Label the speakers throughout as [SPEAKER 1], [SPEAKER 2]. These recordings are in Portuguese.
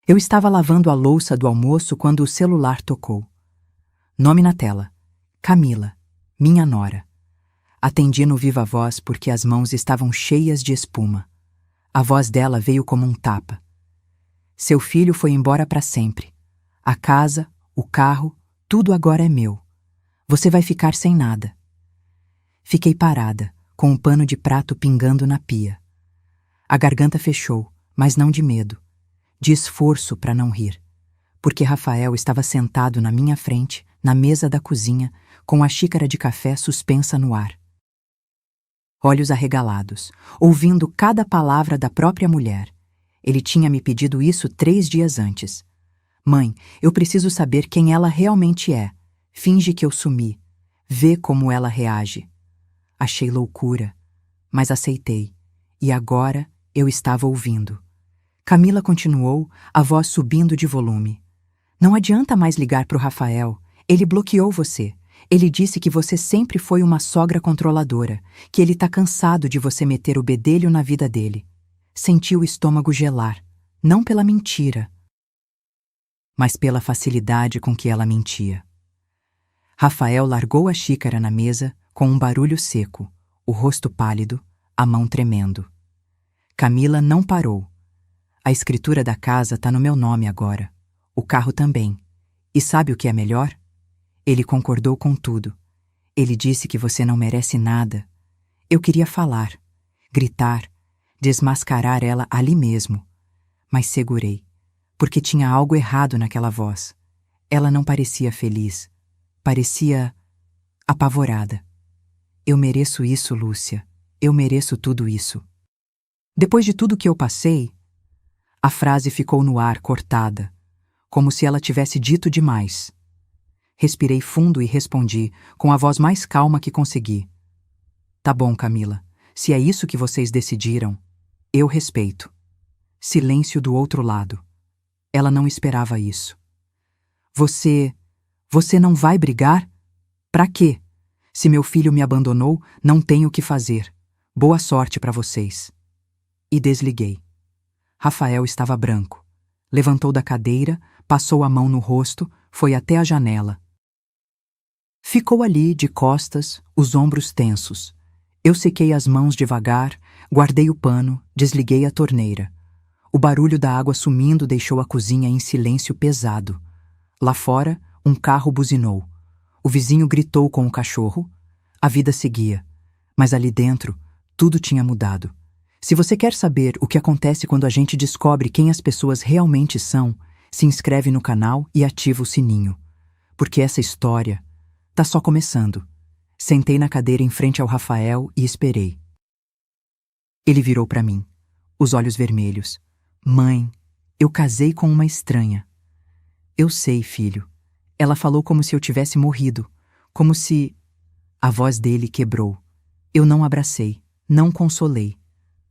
[SPEAKER 1] Eu estava lavando a louça do almoço quando o celular tocou. Nome na tela: Camila, minha nora. Atendi no viva voz porque as mãos estavam cheias de espuma. A voz dela veio como um tapa. Seu filho foi embora para sempre. A casa, o carro, tudo agora é meu. Você vai ficar sem nada. Fiquei parada, com um pano de prato pingando na pia. A garganta fechou, mas não de medo, de esforço para não rir, porque Rafael estava sentado na minha frente, na mesa da cozinha, com a xícara de café suspensa no ar. Olhos arregalados, ouvindo cada palavra da própria mulher. Ele tinha me pedido isso 3 dias antes. Mãe, eu preciso saber quem ela realmente é. Finge que eu sumi. Vê como ela reage. Achei loucura, mas aceitei. E agora eu estava ouvindo. Camila continuou, a voz subindo de volume. Não adianta mais ligar para o Rafael. Ele bloqueou você. Ele disse que você sempre foi uma sogra controladora, que ele tá cansado de você meter o bedelho na vida dele. Senti o estômago gelar, não pela mentira, mas pela facilidade com que ela mentia. Rafael largou a xícara na mesa com um barulho seco, o rosto pálido, a mão tremendo. Camila não parou. A escritura da casa tá no meu nome agora. O carro também. E sabe o que é melhor? Ele concordou com tudo. Ele disse que você não merece nada. Eu queria falar, gritar, desmascarar ela ali mesmo. Mas segurei, porque tinha algo errado naquela voz. Ela não parecia feliz. Parecia apavorada. Eu mereço isso, Lúcia. Eu mereço tudo isso. Depois de tudo que eu passei, a frase ficou no ar, cortada, como se ela tivesse dito demais. Respirei fundo e respondi, com a voz mais calma que consegui. Tá bom, Camila. Se é isso que vocês decidiram, eu respeito. Silêncio do outro lado. Ela não esperava isso. Você não vai brigar? Pra quê? Se meu filho me abandonou, não tenho o que fazer. Boa sorte pra vocês. E desliguei. Rafael estava branco. Levantou da cadeira, passou a mão no rosto, foi até a janela. Ficou ali, de costas, os ombros tensos. Eu sequei as mãos devagar, guardei o pano, desliguei a torneira. O barulho da água sumindo deixou a cozinha em silêncio pesado. Lá fora, um carro buzinou. O vizinho gritou com o cachorro. A vida seguia. Mas ali dentro, tudo tinha mudado. Se você quer saber o que acontece quando a gente descobre quem as pessoas realmente são, se inscreve no canal e ativa o sininho. Porque essa história tá só começando. Sentei na cadeira em frente ao Rafael e esperei. Ele virou para mim, os olhos vermelhos. Mãe, eu casei com uma estranha. Eu sei, filho. Ela falou como se eu tivesse morrido, como se... A voz dele quebrou. Eu não abracei, não consolei.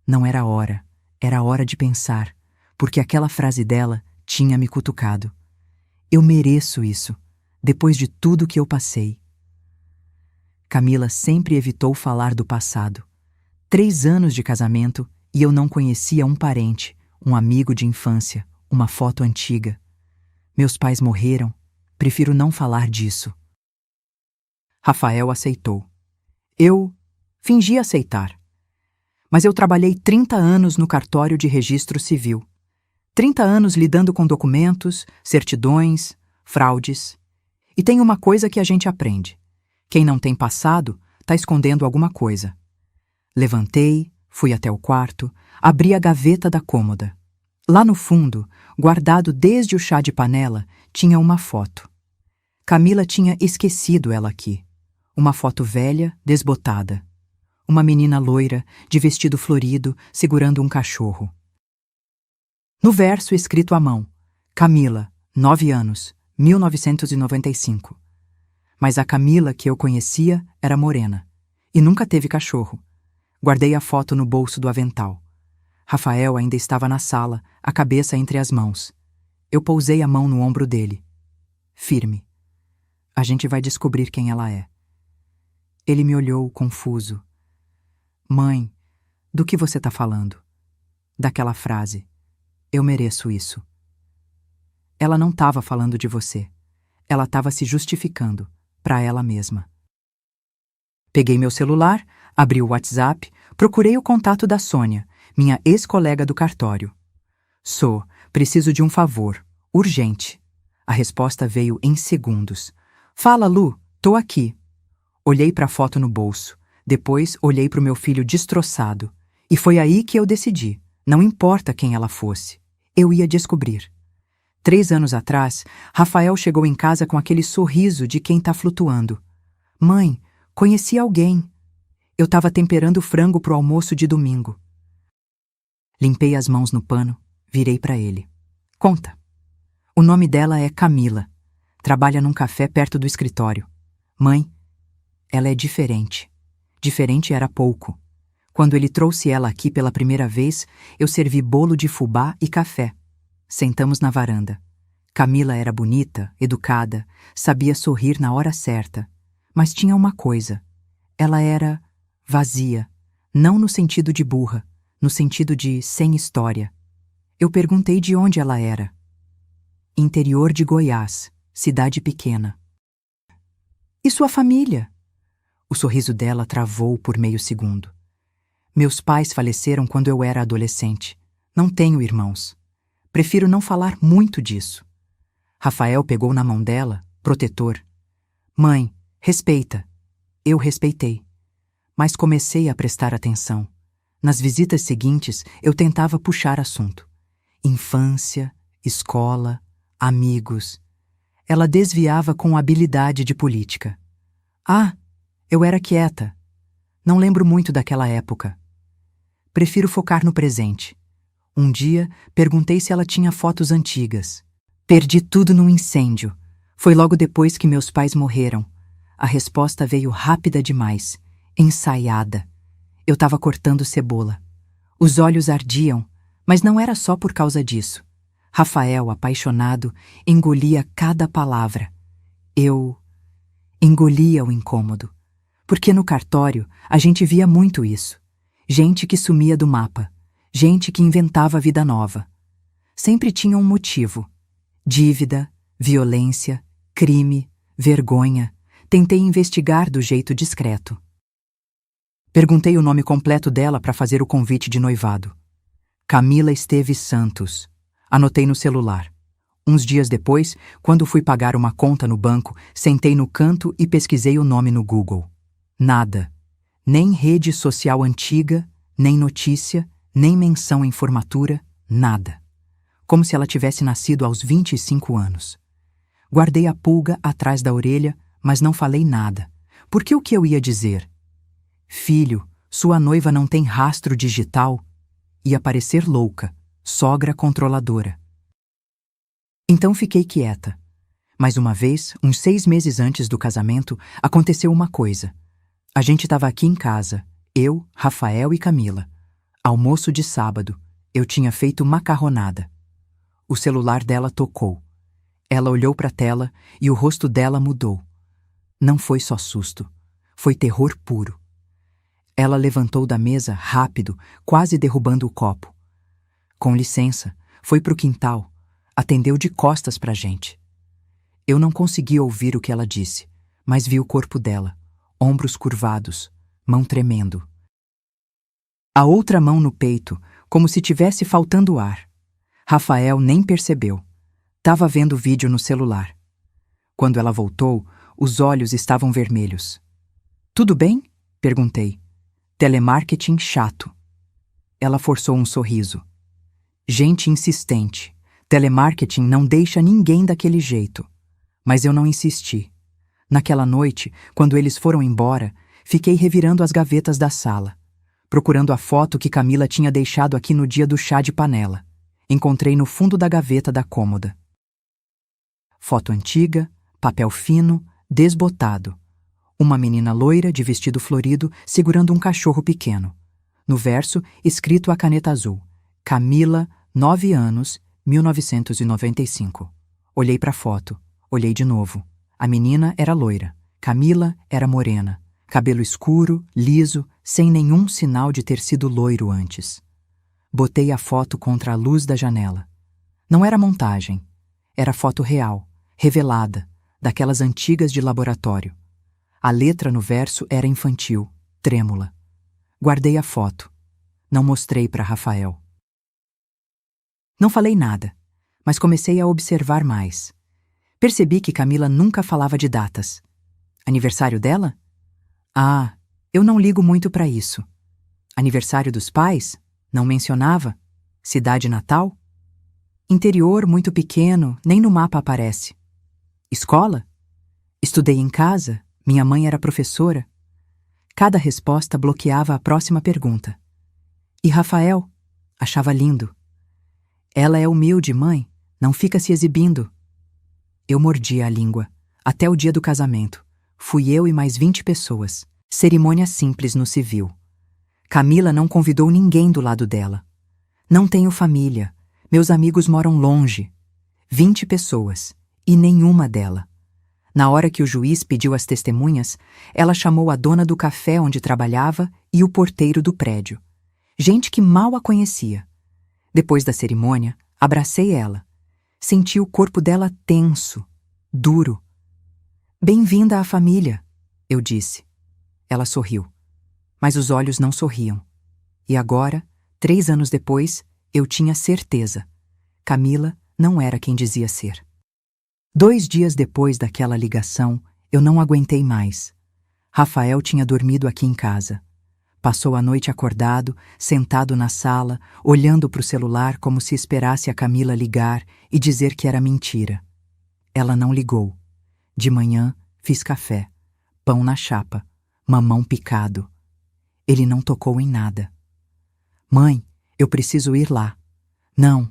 [SPEAKER 1] Não era hora de pensar, porque aquela frase dela tinha me cutucado. Eu mereço isso, depois de tudo que eu passei. Camila sempre evitou falar do passado. 3 anos de casamento e eu não conhecia um parente, um amigo de infância, uma foto antiga. Meus pais morreram, prefiro não falar disso. Rafael aceitou. Eu fingi aceitar. Mas eu trabalhei 30 anos no cartório de registro civil. 30 anos lidando com documentos, certidões, fraudes. E tem uma coisa que a gente aprende. Quem não tem passado está escondendo alguma coisa. Levantei, fui até o quarto, abri a gaveta da cômoda. Lá no fundo, guardado desde o chá de panela, tinha uma foto. Camila tinha esquecido ela aqui. Uma foto velha, desbotada. Uma menina loira, de vestido florido, segurando um cachorro. No verso escrito à mão, Camila, 9 anos, 1995. Mas a Camila que eu conhecia era morena. E nunca teve cachorro. Guardei a foto no bolso do avental. Rafael ainda estava na sala, a cabeça entre as mãos. Eu pousei a mão no ombro dele. Firme. A gente vai descobrir quem ela é. Ele me olhou, confuso. Mãe, do que você está falando? Daquela frase. Eu mereço isso. Ela não estava falando de você. Ela estava se justificando, para ela mesma. Peguei meu celular, abri o WhatsApp, procurei o contato da Sônia, minha ex-colega do cartório. Preciso de um favor, urgente. A resposta veio em segundos. Fala, Lu, tô aqui. Olhei para a foto no bolso, depois olhei para o meu filho destroçado. E foi aí que eu decidi, não importa quem ela fosse, eu ia descobrir. 3 anos atrás, Rafael chegou em casa com aquele sorriso de quem tá flutuando. Mãe, conheci alguém. Eu estava temperando frango pro almoço de domingo. Limpei as mãos no pano, virei para ele. Conta. O nome dela é Camila. Trabalha num café perto do escritório. Mãe, ela é diferente. Diferente era pouco. Quando ele trouxe ela aqui pela primeira vez, eu servi bolo de fubá e café. Sentamos na varanda. Camila era bonita, educada, sabia sorrir na hora certa. Mas tinha uma coisa. Ela era vazia, não no sentido de burra, no sentido de sem história. Eu perguntei de onde ela era. Interior de Goiás, cidade pequena. E sua família? O sorriso dela travou por meio segundo. Meus pais faleceram quando eu era adolescente. Não tenho irmãos. Prefiro não falar muito disso. Rafael pegou na mão dela, protetor. Mãe, respeita. Eu respeitei. Mas comecei a prestar atenção. Nas visitas seguintes, eu tentava puxar assunto. Infância, escola, amigos. Ela desviava com habilidade de política. Eu era quieta. Não lembro muito daquela época. Prefiro focar no presente. Um dia, perguntei se ela tinha fotos antigas. Perdi tudo num incêndio. Foi logo depois que meus pais morreram. A resposta veio rápida demais, ensaiada. Eu estava cortando cebola. Os olhos ardiam, mas não era só por causa disso. Rafael, apaixonado, engolia cada palavra. Eu engolia o incômodo. Porque no cartório a gente via muito isso. Gente que sumia do mapa. Gente que inventava vida nova. Sempre tinha um motivo. Dívida, violência, crime, vergonha. Tentei investigar do jeito discreto. Perguntei o nome completo dela para fazer o convite de noivado. Camila Esteves Santos. Anotei no celular. Uns dias depois, quando fui pagar uma conta no banco, sentei no canto e pesquisei o nome no Google. Nada. Nem rede social antiga, nem notícia, nem menção em formatura, nada. Como se ela tivesse nascido aos 25 anos. Guardei a pulga atrás da orelha, mas não falei nada. Porque o que eu ia dizer? Filho, sua noiva não tem rastro digital? Ia parecer louca, sogra controladora. Então fiquei quieta. Mas uma vez, uns 6 meses antes do casamento, aconteceu uma coisa. A gente estava aqui em casa, eu, Rafael e Camila. Almoço de sábado, eu tinha feito macarronada. O celular dela tocou. Ela olhou para a tela e o rosto dela mudou. Não foi só susto, foi terror puro. Ela levantou da mesa rápido, quase derrubando o copo. Com licença, foi pro quintal, atendeu de costas pra gente. Eu não consegui ouvir o que ela disse, mas vi o corpo dela, ombros curvados, mão tremendo. A outra mão no peito, como se tivesse faltando ar. Rafael nem percebeu. Tava vendo vídeo no celular. Quando ela voltou, os olhos estavam vermelhos. Tudo bem? Perguntei. Telemarketing chato. Ela forçou um sorriso. Gente insistente. Telemarketing não deixa ninguém daquele jeito. Mas eu não insisti. Naquela noite, quando eles foram embora, fiquei revirando as gavetas da sala, procurando a foto que Camila tinha deixado aqui no dia do chá de panela. Encontrei no fundo da gaveta da cômoda. Foto antiga, papel fino, desbotado. Uma menina loira de vestido florido segurando um cachorro pequeno. No verso, escrito a caneta azul. Camila, 9 anos, 1995. Olhei para a foto. Olhei de novo. A menina era loira. Camila era morena. Cabelo escuro, liso, sem nenhum sinal de ter sido loiro antes. Botei a foto contra a luz da janela. Não era montagem. Era foto real, revelada, daquelas antigas de laboratório. A letra no verso era infantil, trêmula. Guardei a foto. Não mostrei para Rafael. Não falei nada, mas comecei a observar mais. Percebi que Camila nunca falava de datas. Aniversário dela? Ah, eu não ligo muito para isso. Aniversário dos pais? Não mencionava. Cidade natal? Interior muito pequeno, nem no mapa aparece. Escola? Estudei em casa, minha mãe era professora. Cada resposta bloqueava a próxima pergunta. E Rafael? Achava lindo. Ela é humilde, mãe, não fica se exibindo. Eu mordia a língua, até o dia do casamento. Fui eu e mais 20 pessoas. Cerimônia simples no civil. Camila não convidou ninguém do lado dela. Não tenho família. Meus amigos moram longe. 20 pessoas. E nenhuma dela. Na hora que o juiz pediu as testemunhas, ela chamou a dona do café onde trabalhava e o porteiro do prédio. Gente que mal a conhecia. Depois da cerimônia, abracei ela. Senti o corpo dela tenso, duro. Bem-vinda à família, eu disse. Ela sorriu. Mas os olhos não sorriam. E agora, 3 anos depois, eu tinha certeza. Camila não era quem dizia ser. 2 dias depois daquela ligação, eu não aguentei mais. Rafael tinha dormido aqui em casa. Passou a noite acordado, sentado na sala, olhando para o celular como se esperasse a Camila ligar e dizer que era mentira. Ela não ligou. De manhã, fiz café, pão na chapa, mamão picado. Ele não tocou em nada. Mãe, eu preciso ir lá. Não.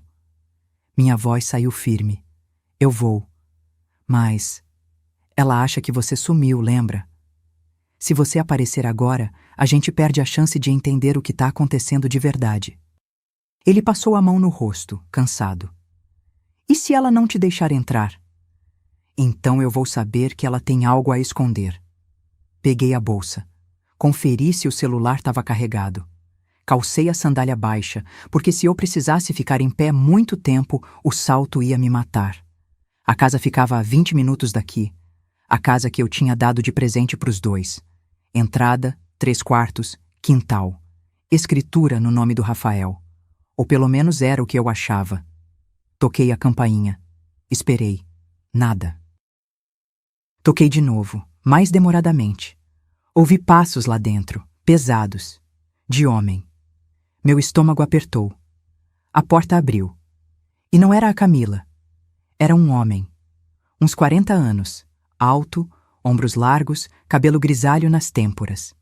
[SPEAKER 1] Minha voz saiu firme. Eu vou. Mas ela acha que você sumiu, lembra? Se você aparecer agora, a gente perde a chance de entender o que está acontecendo de verdade. Ele passou a mão no rosto, cansado. E se ela não te deixar entrar? Então eu vou saber que ela tem algo a esconder. Peguei a bolsa. Conferi se o celular estava carregado. Calcei a sandália baixa, porque se eu precisasse ficar em pé muito tempo, o salto ia me matar. A casa ficava a 20 minutos daqui. A casa que eu tinha dado de presente para os dois. Entrada, 3 quartos, quintal. Escritura no nome do Rafael. Ou pelo menos era o que eu achava. Toquei a campainha. Esperei. Nada. Toquei de novo, mais demoradamente. Ouvi passos lá dentro, pesados. De homem. Meu estômago apertou. A porta abriu. E não era a Camila. Era um homem. Uns 40 anos. Alto, ombros largos, cabelo grisalho nas têmporas.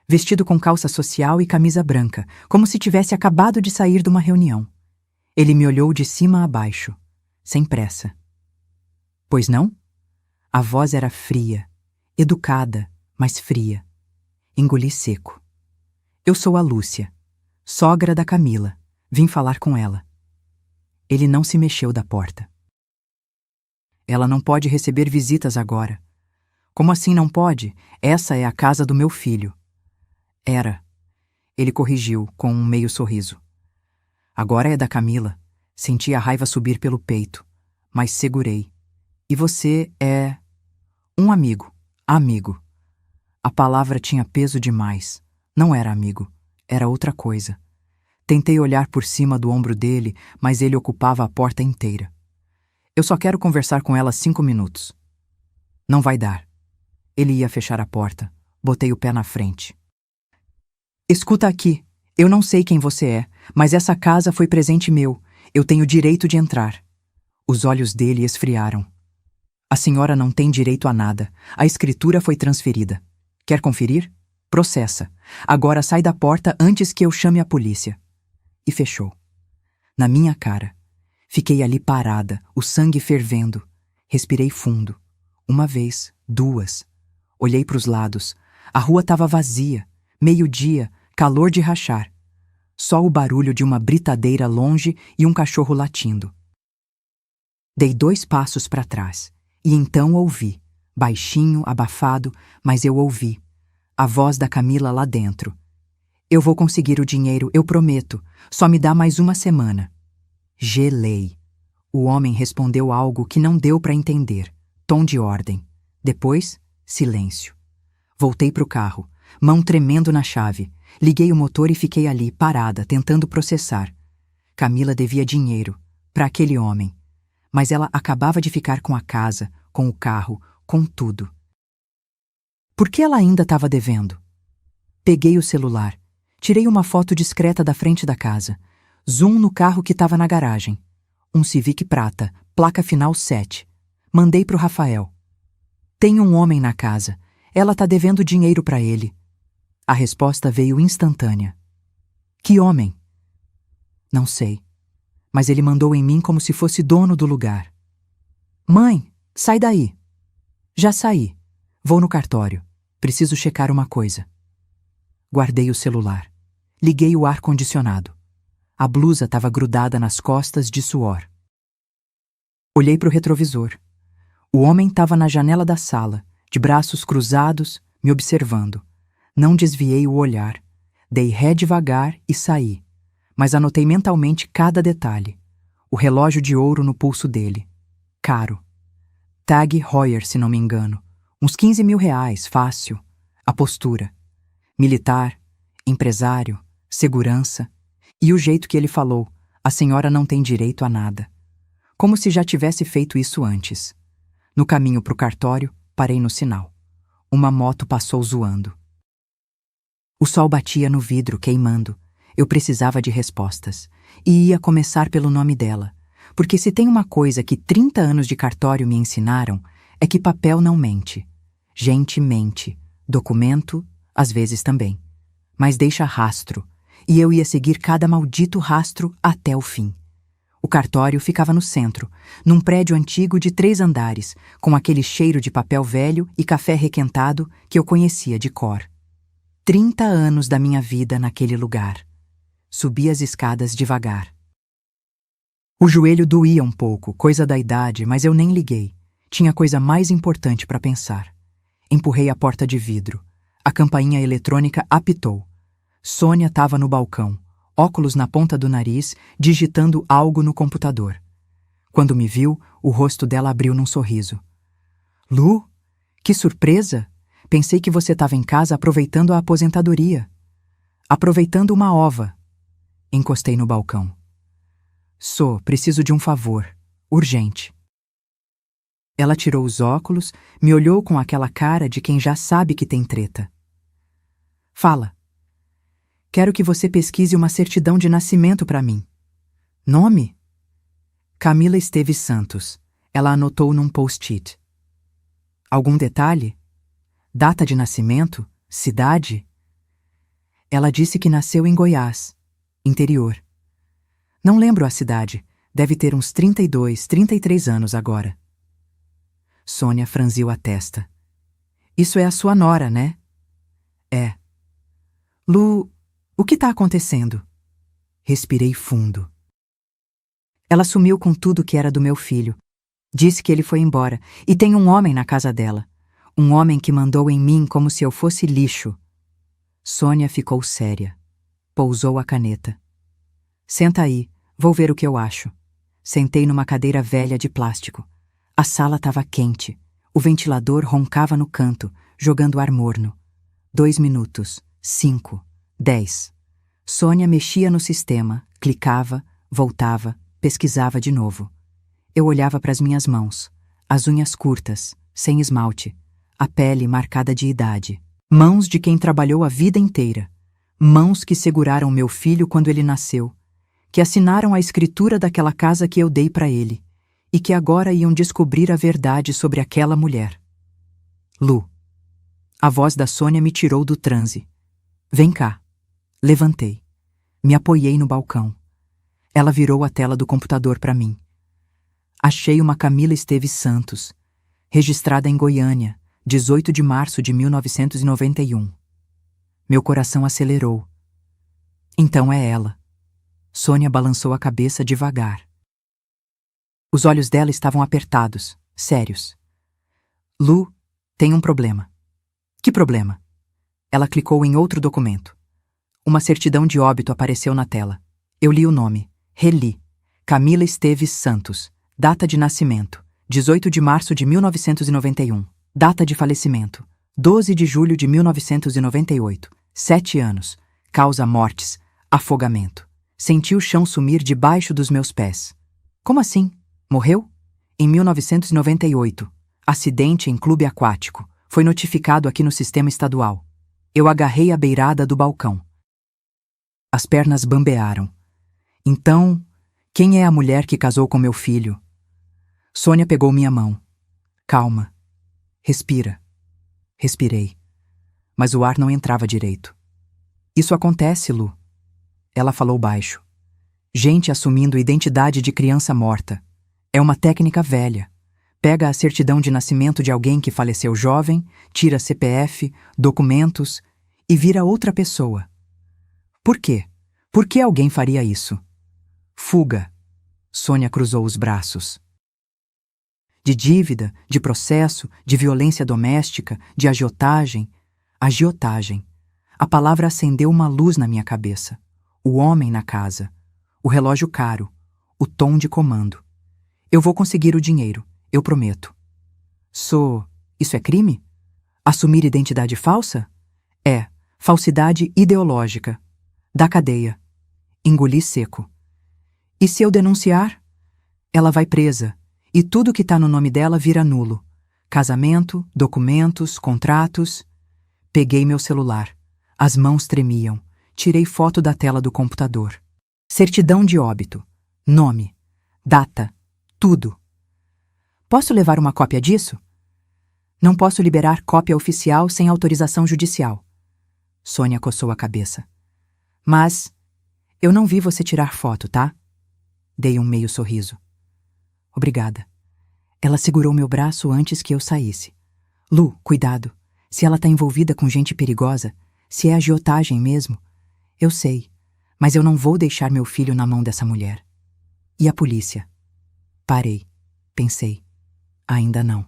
[SPEAKER 1] Vestido com calça social e camisa branca, como se tivesse acabado de sair de uma reunião. Ele me olhou de cima a baixo, sem pressa. Pois não? A voz era fria, educada, mas fria. Engoli seco. Eu sou a Lúcia, sogra da Camila. Vim falar com ela. Ele não se mexeu da porta. Ela não pode receber visitas agora. Como assim não pode? Essa é a casa do meu filho. Era. Ele corrigiu, com um meio sorriso. Agora é da Camila. Senti a raiva subir pelo peito, mas segurei. E você é... um amigo. Amigo. A palavra tinha peso demais. Não era amigo. Era outra coisa. Tentei olhar por cima do ombro dele, mas ele ocupava a porta inteira. Eu só quero conversar com ela 5 minutos. Não vai dar. Ele ia fechar a porta. Botei o pé na frente. Escuta aqui. Eu não sei quem você é, mas essa casa foi presente meu. Eu tenho direito de entrar. Os olhos dele esfriaram. A senhora não tem direito a nada. A escritura foi transferida. Quer conferir? Processa. Agora sai da porta antes que eu chame a polícia. E fechou. Na minha cara. Fiquei ali parada, o sangue fervendo. Respirei fundo. 1 vez, 2. Olhei para os lados. A rua estava vazia. Meio-dia, calor de rachar. Só o barulho de uma britadeira longe e um cachorro latindo. Dei 2 passos para trás. E então ouvi. Baixinho, abafado, mas eu ouvi. A voz da Camila lá dentro. Eu vou conseguir o dinheiro, eu prometo. Só me dá mais 1 semana. Gelei. O homem respondeu algo que não deu para entender. Tom de ordem. Depois, silêncio. Voltei para o carro, mão tremendo na chave. Liguei o motor e fiquei ali, parada, tentando processar. Camila devia dinheiro para aquele homem. Mas ela acabava de ficar com a casa, com o carro, com tudo. Por que ela ainda estava devendo? Peguei o celular. Tirei uma foto discreta da frente da casa. Zoom no carro que estava na garagem. Um Civic prata, placa final 7. Mandei pro Rafael. Tem um homem na casa. Ela tá devendo dinheiro para ele. A resposta veio instantânea. Que homem? Não sei. Mas ele mandou em mim como se fosse dono do lugar. Mãe, sai daí. Já saí. Vou no cartório. Preciso checar uma coisa. Guardei o celular. Liguei o ar-condicionado. A blusa estava grudada nas costas de suor. Olhei para o retrovisor. O homem estava na janela da sala, de braços cruzados, me observando. Não desviei o olhar. Dei ré devagar e saí. Mas anotei mentalmente cada detalhe. O relógio de ouro no pulso dele. Caro. Tag Heuer, se não me engano. Uns 15 mil reais, fácil. A postura. Militar, empresário, segurança. E o jeito que ele falou, a senhora não tem direito a nada. Como se já tivesse feito isso antes. No caminho para o cartório, parei no sinal. Uma moto passou zoando. O sol batia no vidro, queimando. Eu precisava de respostas. E ia começar pelo nome dela. Porque se tem uma coisa que 30 anos de cartório me ensinaram, é que papel não mente. Gente mente. Documento, às vezes também. Mas deixa rastro. E eu ia seguir cada maldito rastro até o fim. O cartório ficava no centro, num prédio antigo de 3 andares, com aquele cheiro de papel velho e café requentado que eu conhecia de cor. 30 anos da minha vida naquele lugar. Subi as escadas devagar. O joelho doía um pouco, coisa da idade, mas eu nem liguei. Tinha coisa mais importante para pensar. Empurrei a porta de vidro. A campainha eletrônica apitou. Sônia estava no balcão, óculos na ponta do nariz, digitando algo no computador. Quando me viu, o rosto dela abriu num sorriso. Lu, que surpresa! Pensei que você estava em casa aproveitando a aposentadoria. Aproveitando uma ova. Encostei no balcão. Preciso de um favor. Urgente. Ela tirou os óculos, me olhou com aquela cara de quem já sabe que tem treta. Fala. Quero que você pesquise uma certidão de nascimento para mim. Nome? Camila Esteves Santos. Ela anotou num post-it. Algum detalhe? Data de nascimento? Cidade? Ela disse que nasceu em Goiás, interior. Não lembro a cidade. Deve ter uns 32, 33 anos agora. Sônia franziu a testa. Isso é a sua nora, né? É. Lu, o que está acontecendo? Respirei fundo. Ela sumiu com tudo que era do meu filho. Disse que ele foi embora e tem um homem na casa dela. Um homem que mandou em mim como se eu fosse lixo. Sônia ficou séria. Pousou a caneta. Senta aí, vou ver o que eu acho. Sentei numa cadeira velha de plástico. A sala estava quente. O ventilador roncava no canto, jogando ar morno. 2 minutos, 5, 10. Sônia mexia no sistema, clicava, voltava, pesquisava de novo. Eu olhava para as minhas mãos, as unhas curtas, sem esmalte, a pele marcada de idade. Mãos de quem trabalhou a vida inteira. Mãos que seguraram meu filho quando ele nasceu, que assinaram a escritura daquela casa que eu dei para ele e que agora iam descobrir a verdade sobre aquela mulher. Lu. A voz da Sônia me tirou do transe. Vem cá. Levantei. Me apoiei no balcão. Ela virou a tela do computador para mim. Achei uma Camila Esteves Santos, registrada em Goiânia, 18 de março de 1991. Meu coração acelerou. Então é ela. Sônia balançou a cabeça devagar. Os olhos dela estavam apertados, sérios. Lu, tem um problema. Que problema? Ela clicou em outro documento. Uma certidão de óbito apareceu na tela. Eu li o nome. Reli. Camila Esteves Santos. Data de nascimento: 18 de março de 1991. Data de falecimento: 12 de julho de 1998. 7 anos. Causa mortes: afogamento. Senti o chão sumir debaixo dos meus pés. Como assim? Morreu? Em 1998. Acidente em clube aquático. Foi notificado aqui no sistema estadual. Eu agarrei a beirada do balcão. As pernas bambearam. Então, quem é a mulher que casou com meu filho? Sônia pegou minha mão. Calma. Respira. Respirei. Mas o ar não entrava direito. Isso acontece, Lu. Ela falou baixo. Gente assumindo identidade de criança morta. É uma técnica velha. Pega a certidão de nascimento de alguém que faleceu jovem, tira CPF, documentos e vira outra pessoa. Por quê? Por que alguém faria isso? Fuga. Sônia cruzou os braços. De dívida, de processo, de violência doméstica, de agiotagem. Agiotagem. A palavra acendeu uma luz na minha cabeça. O homem na casa. O relógio caro. O tom de comando. Eu vou conseguir o dinheiro, eu prometo. Isso é crime? Assumir identidade falsa? É, falsidade ideológica. Da cadeia. Engoli seco. E se eu denunciar? Ela vai presa, e tudo que tá no nome dela vira nulo. Casamento, documentos, contratos. Peguei meu celular. As mãos tremiam. Tirei foto da tela do computador. Certidão de óbito. Nome. Data. Tudo. Posso levar uma cópia disso? Não posso liberar cópia oficial sem autorização judicial. Sônia coçou a cabeça. Mas eu não vi você tirar foto, tá? Dei um meio sorriso. Obrigada. Ela segurou meu braço antes que eu saísse. Lu, cuidado. Se ela tá envolvida com gente perigosa, se é agiotagem mesmo, eu sei, mas eu não vou deixar meu filho na mão dessa mulher. E a polícia? Parei. Pensei. Ainda não.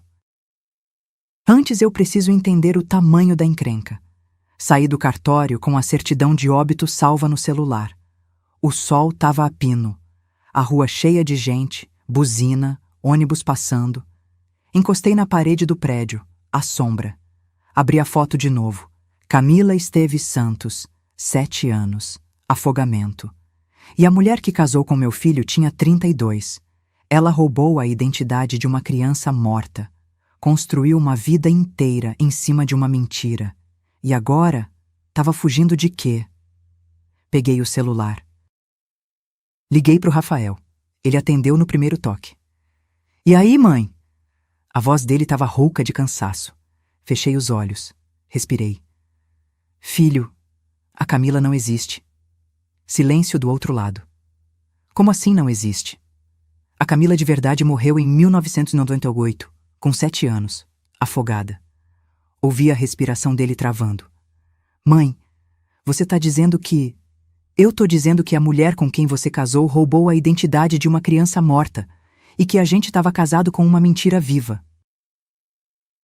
[SPEAKER 1] Antes eu preciso entender o tamanho da encrenca. Saí do cartório com a certidão de óbito salva no celular. O sol tava a pino. A rua cheia de gente, buzina, ônibus passando. Encostei na parede do prédio, à sombra. Abri a foto de novo. Camila Esteves Santos, 7 anos, afogamento. E a mulher que casou com meu filho tinha 32. Ela roubou a identidade de uma criança morta. Construiu uma vida inteira em cima de uma mentira. E agora, estava fugindo de quê? Peguei o celular. Liguei pro Rafael. Ele atendeu no primeiro toque. E aí, mãe? A voz dele estava rouca de cansaço. Fechei os olhos. Respirei. Filho, a Camila não existe. Silêncio do outro lado. Como assim não existe? A Camila de verdade morreu em 1998, com 7 anos, afogada. Ouvi a respiração dele travando. Mãe, você tá dizendo que... Eu tô dizendo que a mulher com quem você casou roubou a identidade de uma criança morta e que a gente estava casado com uma mentira viva.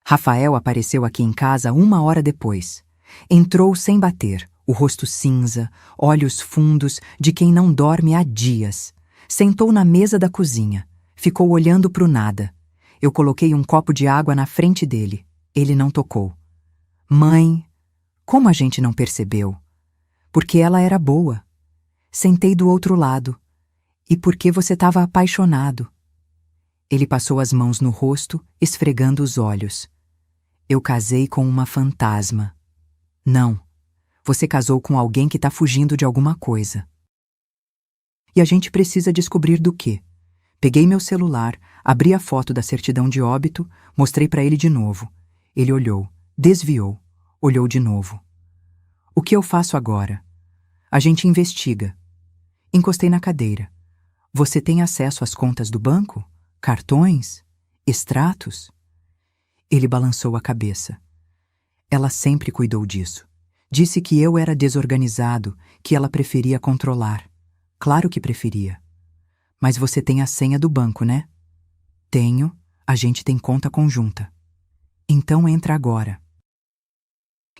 [SPEAKER 1] Rafael apareceu aqui em casa 1 hora depois. Entrou sem bater, o rosto cinza, olhos fundos de quem não dorme há dias. Sentou na mesa da cozinha. Ficou olhando pro nada. Eu coloquei um copo de água na frente dele. Ele não tocou. Mãe, como a gente não percebeu? Porque ela era boa. Sentei do outro lado. E porque você estava apaixonado. Ele passou as mãos no rosto, esfregando os olhos. Eu casei com uma fantasma. Não. Você casou com alguém que tá fugindo de alguma coisa. E a gente precisa descobrir do quê? Peguei meu celular, abri a foto da certidão de óbito, mostrei para ele de novo. Ele olhou, desviou, olhou de novo. O que eu faço agora? A gente investiga. Encostei na cadeira. Você tem acesso às contas do banco? Cartões? Extratos? Ele balançou a cabeça. Ela sempre cuidou disso. Disse que eu era desorganizado, que ela preferia controlar. Claro que preferia. Mas você tem a senha do banco, né? Tenho. A gente tem conta conjunta. Então entra agora.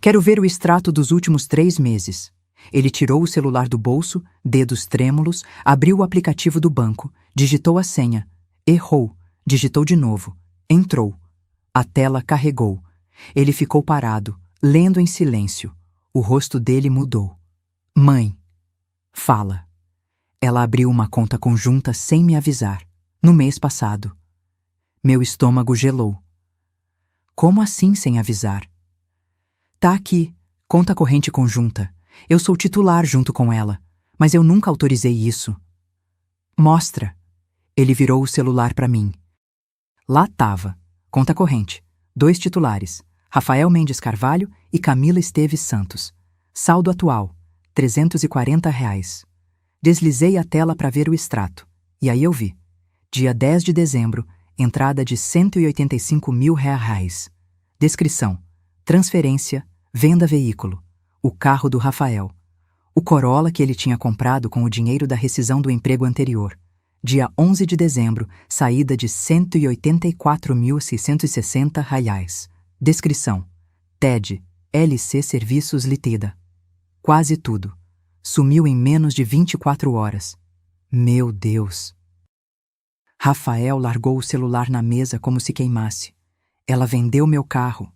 [SPEAKER 1] Quero ver o extrato dos últimos 3 meses. Ele tirou o celular do bolso, dedos trêmulos, abriu o aplicativo do banco, digitou a senha. Errou. Digitou de novo. Entrou. A tela carregou. Ele ficou parado, lendo em silêncio. O rosto dele mudou. Mãe. Fala. Ela abriu uma conta conjunta sem me avisar, no mês passado. Meu estômago gelou. Como assim sem avisar? Tá aqui, conta corrente conjunta. Eu sou titular junto com ela, mas eu nunca autorizei isso. Mostra. Ele virou o celular para mim. Lá tava, conta corrente, 2 titulares, Rafael Mendes Carvalho e Camila Esteves Santos. Saldo atual, R$ 340. Deslizei a tela para ver o extrato, e aí eu vi. Dia 10 de dezembro, entrada de R$ 185 mil. Descrição: transferência, venda veículo, o carro do Rafael. O Corolla que ele tinha comprado com o dinheiro da rescisão do emprego anterior. Dia 11 de dezembro, saída de R$ 184.660. Descrição: TED, LC Serviços Ltda. Quase tudo. Sumiu em menos de 24 horas. Meu Deus! Rafael largou o celular na mesa como se queimasse. Ela vendeu meu carro,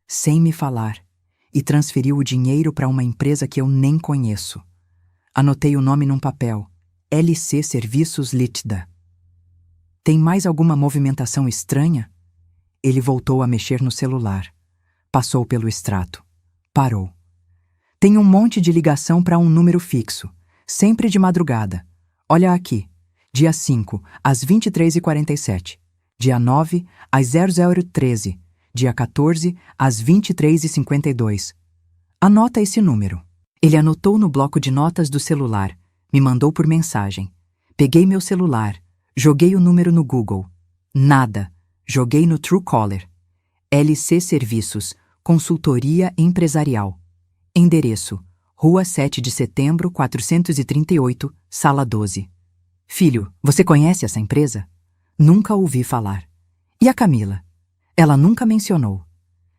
[SPEAKER 1] sem me falar, e transferiu o dinheiro para uma empresa que eu nem conheço. Anotei o nome num papel. LC Serviços Ltda. Tem mais alguma movimentação estranha? Ele voltou a mexer no celular. Passou pelo extrato. Parou. Tem um monte de ligação para um número fixo, sempre de madrugada. Olha aqui. Dia 5, às 23h47. Dia 9, às 00h13. Dia 14, às 23h52. Anota esse número. Ele anotou no bloco de notas do celular. Me mandou por mensagem. Peguei meu celular. Joguei o número no Google. Nada. Joguei no Truecaller. LC Serviços, Consultoria Empresarial. Endereço: Rua 7 de Setembro, 438, Sala 12. Filho, você conhece essa empresa? Nunca ouvi falar. E a Camila? Ela nunca mencionou.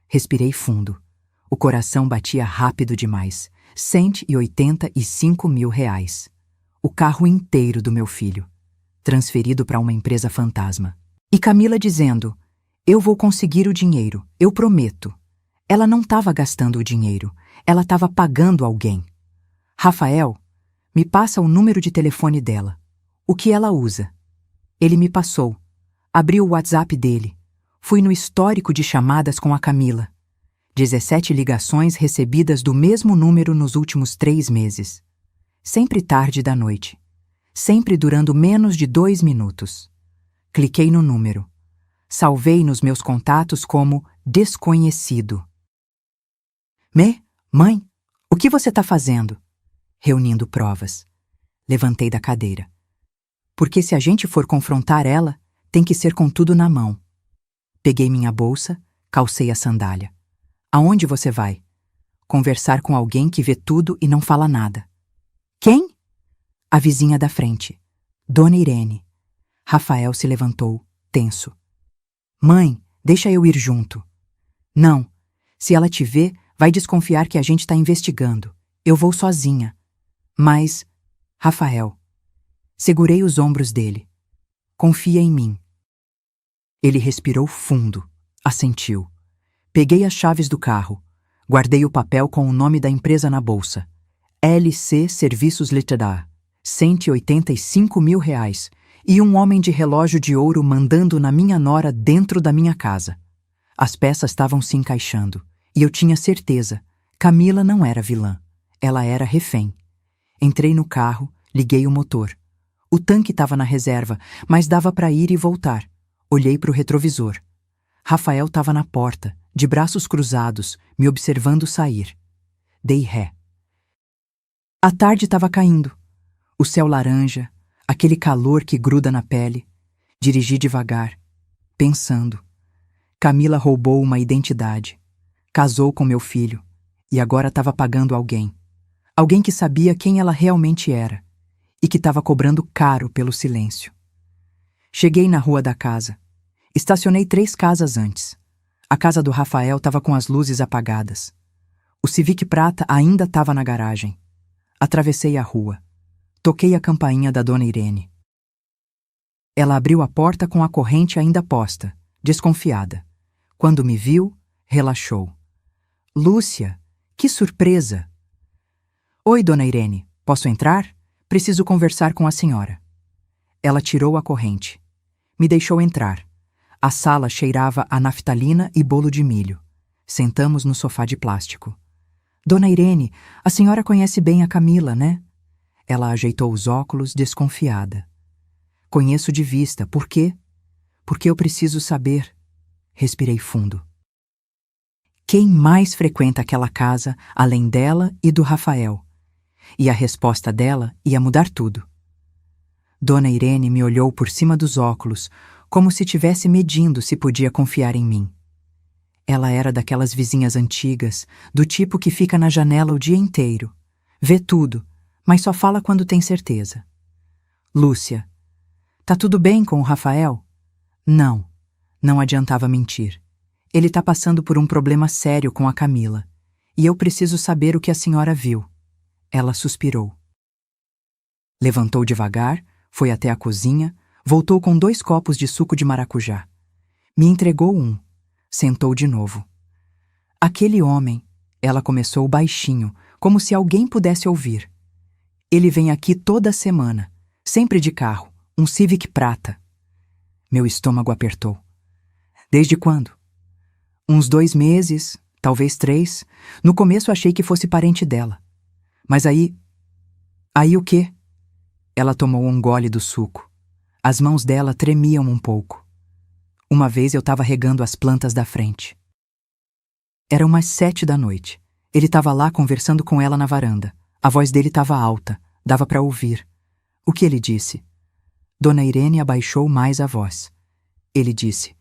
[SPEAKER 1] Respirei fundo. O coração batia rápido demais. R$ 185 mil. O carro inteiro do meu filho. Transferido para uma empresa fantasma. E Camila dizendo: eu vou conseguir o dinheiro, eu prometo. Ela não estava gastando o dinheiro, ela estava pagando alguém. Rafael, me passa o número de telefone dela. O que ela usa? Ele me passou. Abri o WhatsApp dele. Fui no histórico de chamadas com a Camila. 17 ligações recebidas do mesmo número nos últimos 3 meses. Sempre tarde da noite. Sempre durando menos de 2 minutos. Cliquei no número. Salvei nos meus contatos como desconhecido. Mãe, o que você está fazendo? Reunindo provas. Levantei da cadeira. Porque se a gente for confrontar ela, tem que ser com tudo na mão. Peguei minha bolsa, calcei a sandália. Aonde você vai? Conversar com alguém que vê tudo e não fala nada. Quem? A vizinha da frente. Dona Irene. Rafael se levantou, tenso. Mãe, deixa eu ir junto. Não. Se ela te ver, vai desconfiar que a gente está investigando. Eu vou sozinha. Mas, Rafael. Segurei os ombros dele. Confia em mim. Ele respirou fundo, assentiu. Peguei as chaves do carro. Guardei o papel com o nome da empresa na bolsa. LC Serviços Ltda. R$ 185 mil. E um homem de relógio de ouro mandando na minha nora dentro da minha casa. As peças estavam se encaixando. E eu tinha certeza. Camila não era vilã. Ela era refém. Entrei no carro, liguei o motor. O tanque estava na reserva, mas dava para ir e voltar. Olhei para o retrovisor. Rafael estava na porta, de braços cruzados, me observando sair. Dei ré. A tarde estava caindo. O céu laranja, aquele calor que gruda na pele. Dirigi devagar, pensando. Camila roubou uma identidade. Casou com meu filho. E agora estava pagando alguém. Alguém que sabia quem ela realmente era. E que estava cobrando caro pelo silêncio. Cheguei na rua da casa. Estacionei 3 casas antes. A casa do Rafael estava com as luzes apagadas. O Civic prata ainda estava na garagem. Atravessei a rua. Toquei a campainha da Dona Irene. Ela abriu a porta com a corrente ainda posta, desconfiada. Quando me viu, relaxou. Lúcia, que surpresa! Oi, dona Irene, posso entrar? Preciso conversar com a senhora. Ela tirou a corrente. Me deixou entrar. A sala cheirava a naftalina e bolo de milho. Sentamos no sofá de plástico. Dona Irene, a senhora conhece bem a Camila, né? Ela ajeitou os óculos, desconfiada. Conheço de vista. Por quê? Porque eu preciso saber. Respirei fundo. Quem mais frequenta aquela casa, além dela e do Rafael? E a resposta dela ia mudar tudo. Dona Irene me olhou por cima dos óculos, como se tivesse medindo se podia confiar em mim. Ela era daquelas vizinhas antigas, do tipo que fica na janela o dia inteiro. Vê tudo, mas só fala quando tem certeza. Lúcia, tá tudo bem com o Rafael? Não, não adiantava mentir. Ele tá passando por um problema sério com a Camila, e eu preciso saber o que a senhora viu. Ela suspirou. Levantou devagar, foi até a cozinha, voltou com 2 copos de suco de maracujá. Me entregou um. Sentou de novo. Aquele homem, ela começou baixinho, como se alguém pudesse ouvir. Ele vem aqui toda semana, sempre de carro, um Civic prata. Meu estômago apertou. Desde quando? Uns 2 meses, talvez 3. No começo achei que fosse parente dela. Mas aí o quê? Ela tomou um gole do suco. As mãos dela tremiam um pouco. Uma vez eu estava regando as plantas da frente. Eram umas 7 da noite. Ele estava lá conversando com ela na varanda. A voz dele estava alta, dava para ouvir. O que ele disse? Dona Irene abaixou mais a voz. Ele disse: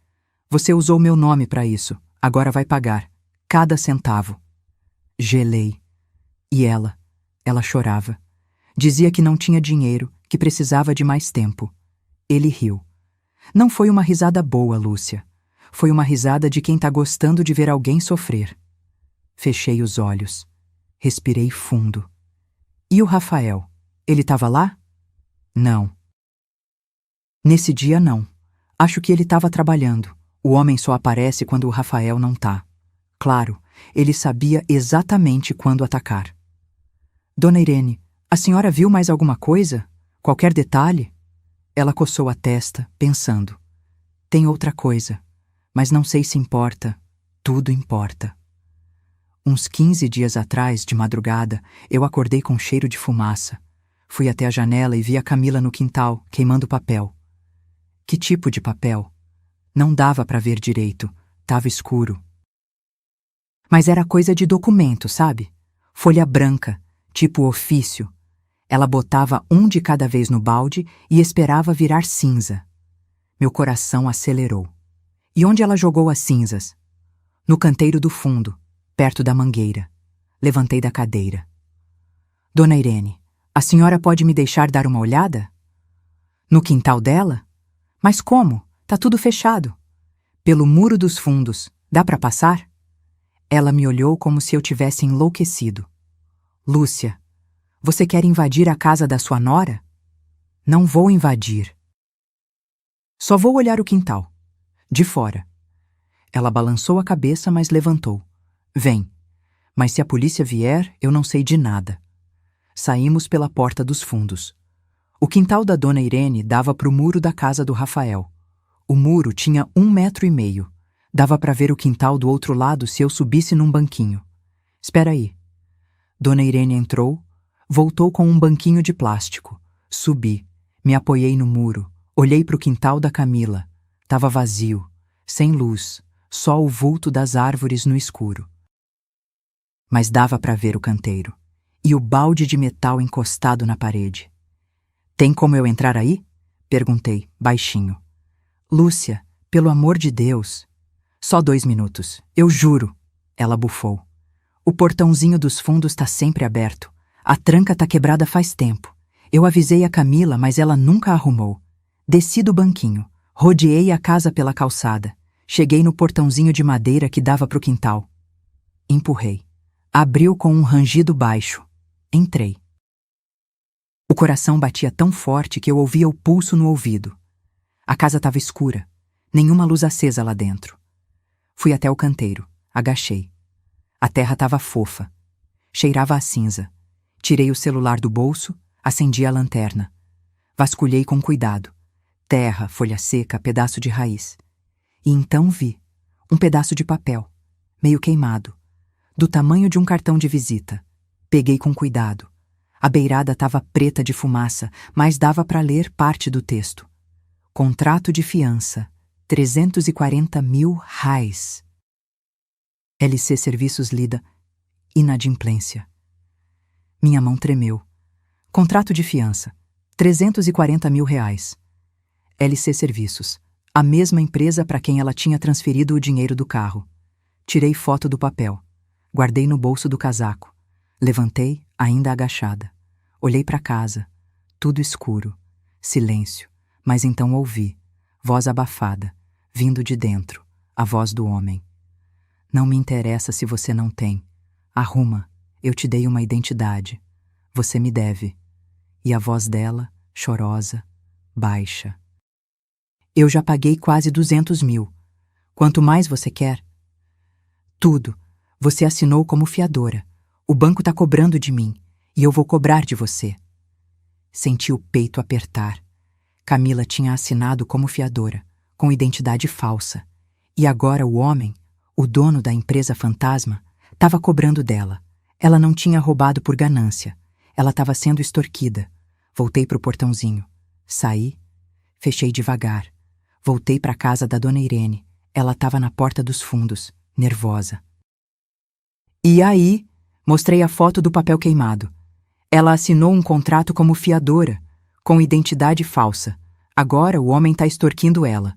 [SPEAKER 1] "Você usou meu nome para isso, agora vai pagar. Cada centavo." Gelei. E ela chorava. Dizia que não tinha dinheiro, que precisava de mais tempo. Ele riu. Não foi uma risada boa, Lúcia. Foi uma risada de quem tá gostando de ver alguém sofrer. Fechei os olhos. Respirei fundo. E o Rafael? Ele estava lá? Não. Nesse dia, não. Acho que ele estava trabalhando. O homem só aparece quando o Rafael não tá. Claro, ele sabia exatamente quando atacar. Dona Irene, a senhora viu mais alguma coisa? Qualquer detalhe? Ela coçou a testa, pensando. Tem outra coisa, mas não sei se importa. Tudo importa. Uns 15 dias atrás, de madrugada, eu acordei com cheiro de fumaça. Fui até a janela e vi a Camila no quintal, queimando papel. Que tipo de papel? Não dava para ver direito, tava escuro. Mas era coisa de documento, sabe? Folha branca, tipo ofício. Ela botava um de cada vez no balde e esperava virar cinza. Meu coração acelerou. E onde ela jogou as cinzas? No canteiro do fundo, perto da mangueira. Levantei da cadeira. Dona Irene, a senhora pode me deixar dar uma olhada? No quintal dela? Mas como? Tá tudo fechado. Pelo muro dos fundos, dá para passar? Ela me olhou como se eu tivesse enlouquecido. Lúcia, você quer invadir a casa da sua nora? Não vou invadir. Só vou olhar o quintal. De fora. Ela balançou a cabeça, mas levantou. Vem. Mas se a polícia vier, eu não sei de nada. Saímos pela porta dos fundos. O quintal da dona Irene dava para o muro da casa do Rafael. O muro tinha 1,5 metros. Dava para ver o quintal do outro lado se eu subisse num banquinho. Espera aí. Dona Irene entrou, voltou com um banquinho de plástico. Subi, me apoiei no muro, olhei para o quintal da Camila. Tava vazio, sem luz, só o vulto das árvores no escuro. Mas dava para ver o canteiro e o balde de metal encostado na parede. Tem como eu entrar aí? Perguntei, baixinho. Lúcia, pelo amor de Deus. Só 2 minutos, eu juro. Ela bufou. O portãozinho dos fundos tá sempre aberto. A tranca tá quebrada faz tempo. Eu avisei a Camila, mas ela nunca arrumou. Desci do banquinho, rodeei a casa pela calçada. Cheguei no portãozinho de madeira que dava pro quintal. Empurrei. Abriu com um rangido baixo. Entrei. O coração batia tão forte que eu ouvia o pulso no ouvido. A casa estava escura, nenhuma luz acesa lá dentro. Fui até o canteiro, agachei. A terra estava fofa, cheirava a cinza. Tirei o celular do bolso, acendi a lanterna. Vasculhei com cuidado. Terra, folha seca, pedaço de raiz. E então vi um pedaço de papel, meio queimado, do tamanho de um cartão de visita. Peguei com cuidado. A beirada estava preta de fumaça, mas dava para ler parte do texto. Contrato de fiança, R$340 mil. LC Serviços lida, inadimplência. Minha mão tremeu. Contrato de fiança, R$340 mil. LC Serviços, a mesma empresa para quem ela tinha transferido o dinheiro do carro. Tirei foto do papel. Guardei no bolso do casaco. Levantei, ainda agachada. Olhei para casa. Tudo escuro. Silêncio. Mas então ouvi, voz abafada, vindo de dentro, a voz do homem. Não me interessa se você não tem. Arruma, eu te dei uma identidade. Você me deve. E a voz dela, chorosa, baixa. Eu já paguei quase 200 mil. Quanto mais você quer? Tudo. Você assinou como fiadora. O banco tá cobrando de mim. E eu vou cobrar de você. Senti o peito apertar. Camila tinha assinado como fiadora, com identidade falsa. E agora o homem, o dono da empresa fantasma, estava cobrando dela. Ela não tinha roubado por ganância. Ela estava sendo extorquida. Voltei pro portãozinho. Saí. Fechei devagar. Voltei para casa da dona Irene. Ela estava na porta dos fundos, nervosa. E aí, mostrei a foto do papel queimado. Ela assinou um contrato como fiadora, com identidade falsa. Agora o homem está extorquindo ela.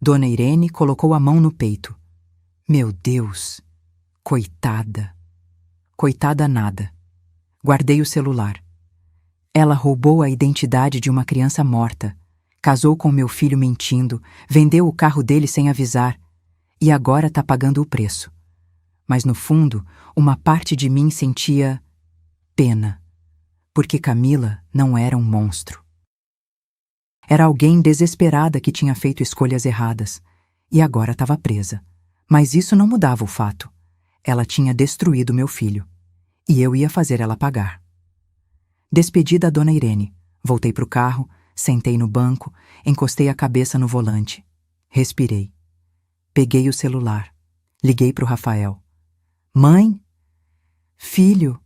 [SPEAKER 1] Dona Irene colocou a mão no peito. Meu Deus! Coitada! Coitada nada. Guardei o celular. Ela roubou a identidade de uma criança morta, casou com meu filho mentindo, vendeu o carro dele sem avisar e agora está pagando o preço. Mas no fundo, uma parte de mim sentia pena, porque Camila não era um monstro. Era alguém desesperada que tinha feito escolhas erradas e agora estava presa. Mas isso não mudava o fato. Ela tinha destruído meu filho e eu ia fazer ela pagar. Despedi da dona Irene, voltei pro carro, sentei no banco, encostei a cabeça no volante. Respirei. Peguei o celular. Liguei pro Rafael. Mãe? Filho?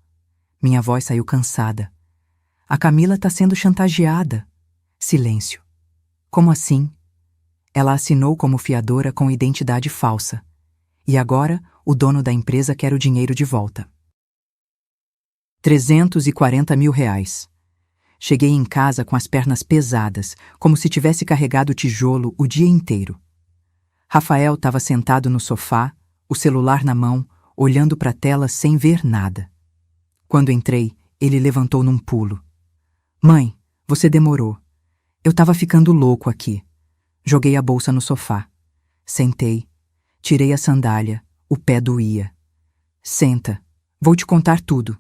[SPEAKER 1] Minha voz saiu cansada. A Camila tá sendo chantageada. Silêncio. Como assim? Ela assinou como fiadora com identidade falsa. E agora o dono da empresa quer o dinheiro de volta. R$340 mil. Cheguei em casa com as pernas pesadas, como se tivesse carregado tijolo o dia inteiro. Rafael estava sentado no sofá, o celular na mão, olhando para a tela sem ver nada. Quando entrei, ele levantou num pulo. Mãe, você demorou. Eu estava ficando louco aqui. Joguei a bolsa no sofá. Sentei. Tirei a sandália. O pé doía. Senta. Vou te contar tudo.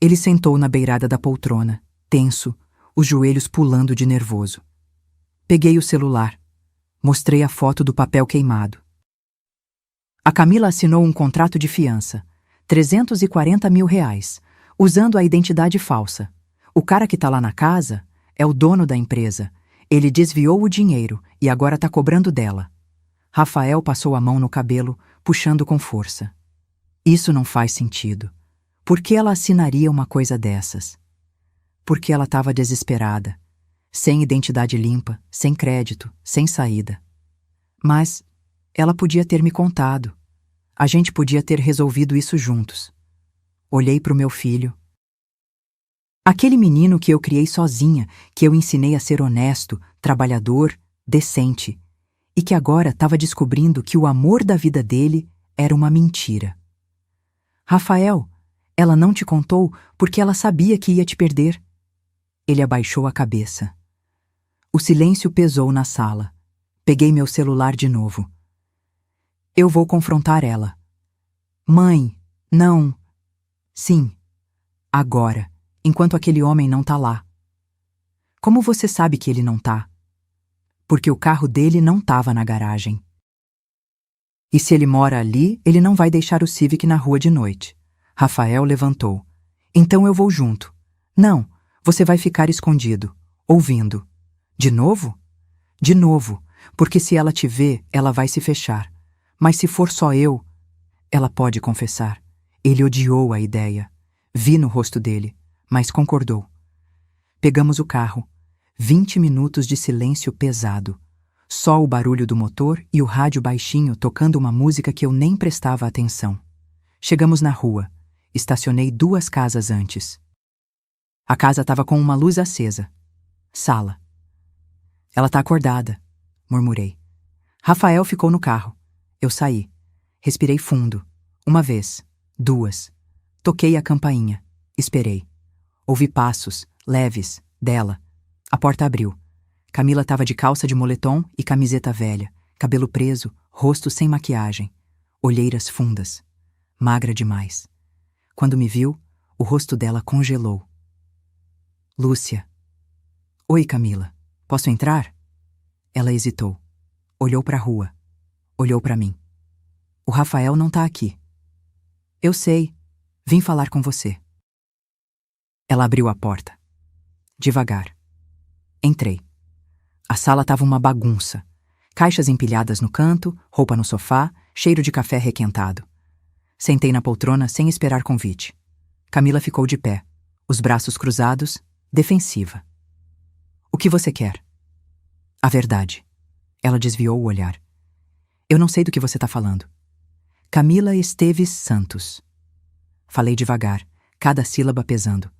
[SPEAKER 1] Ele sentou na beirada da poltrona, tenso, os joelhos pulando de nervoso. Peguei o celular. Mostrei a foto do papel queimado. A Camila assinou um contrato de fiança, R$340 mil, usando a identidade falsa. O cara que tá lá na casa é o dono da empresa. Ele desviou o dinheiro e agora tá cobrando dela. Rafael passou a mão no cabelo, puxando com força. Isso não faz sentido. Por que ela assinaria uma coisa dessas? Porque ela estava desesperada, sem identidade limpa, sem crédito, sem saída. Mas ela podia ter me contado. A gente podia ter resolvido isso juntos. Olhei para o meu filho. Aquele menino que eu criei sozinha, que eu ensinei a ser honesto, trabalhador, decente, e que agora estava descobrindo que o amor da vida dele era uma mentira. Rafael, ela não te contou porque ela sabia que ia te perder. Ele abaixou a cabeça. O silêncio pesou na sala. Peguei meu celular de novo. Eu vou confrontar ela. Mãe, não. Sim, agora, enquanto aquele homem não tá lá. Como você sabe que ele não tá? porque o carro dele não estava na garagem. E se ele mora ali, ele não vai deixar o Civic na rua de noite. Rafael levantou. Então eu vou junto. Não, você vai ficar escondido, ouvindo. De novo? De novo, porque se ela te vê, ela vai se fechar. Mas se for só eu, ela pode confessar. Ele odiou a ideia. Vi no rosto dele, mas concordou. Pegamos o carro. 20 minutos de silêncio pesado. Só o barulho do motor e o rádio baixinho tocando uma música que eu nem prestava atenção. Chegamos na rua. Estacionei 2 casas antes. A casa estava com uma luz acesa. Sala. Ela tá acordada, murmurei. Rafael ficou no carro. Eu saí. Respirei fundo. 1 vez. 2. Toquei a campainha. Esperei. Ouvi passos, leves, dela. A porta abriu. Camila estava de calça de moletom e camiseta velha, cabelo preso, rosto sem maquiagem, olheiras fundas. Magra demais. Quando me viu, o rosto dela congelou. Lúcia. Oi, Camila. Posso entrar? Ela hesitou. Olhou para a rua. Olhou para mim. O Rafael não tá aqui. Eu sei. Vim falar com você. Ela abriu a porta. Devagar. Entrei. A sala estava uma bagunça. Caixas empilhadas no canto, roupa no sofá, cheiro de café requentado. Sentei na poltrona sem esperar convite. Camila ficou de pé, os braços cruzados, defensiva. O que você quer? A verdade. Ela desviou o olhar. Eu não sei do que você está falando. Camila Esteves Santos. Falei devagar, cada sílaba pesando.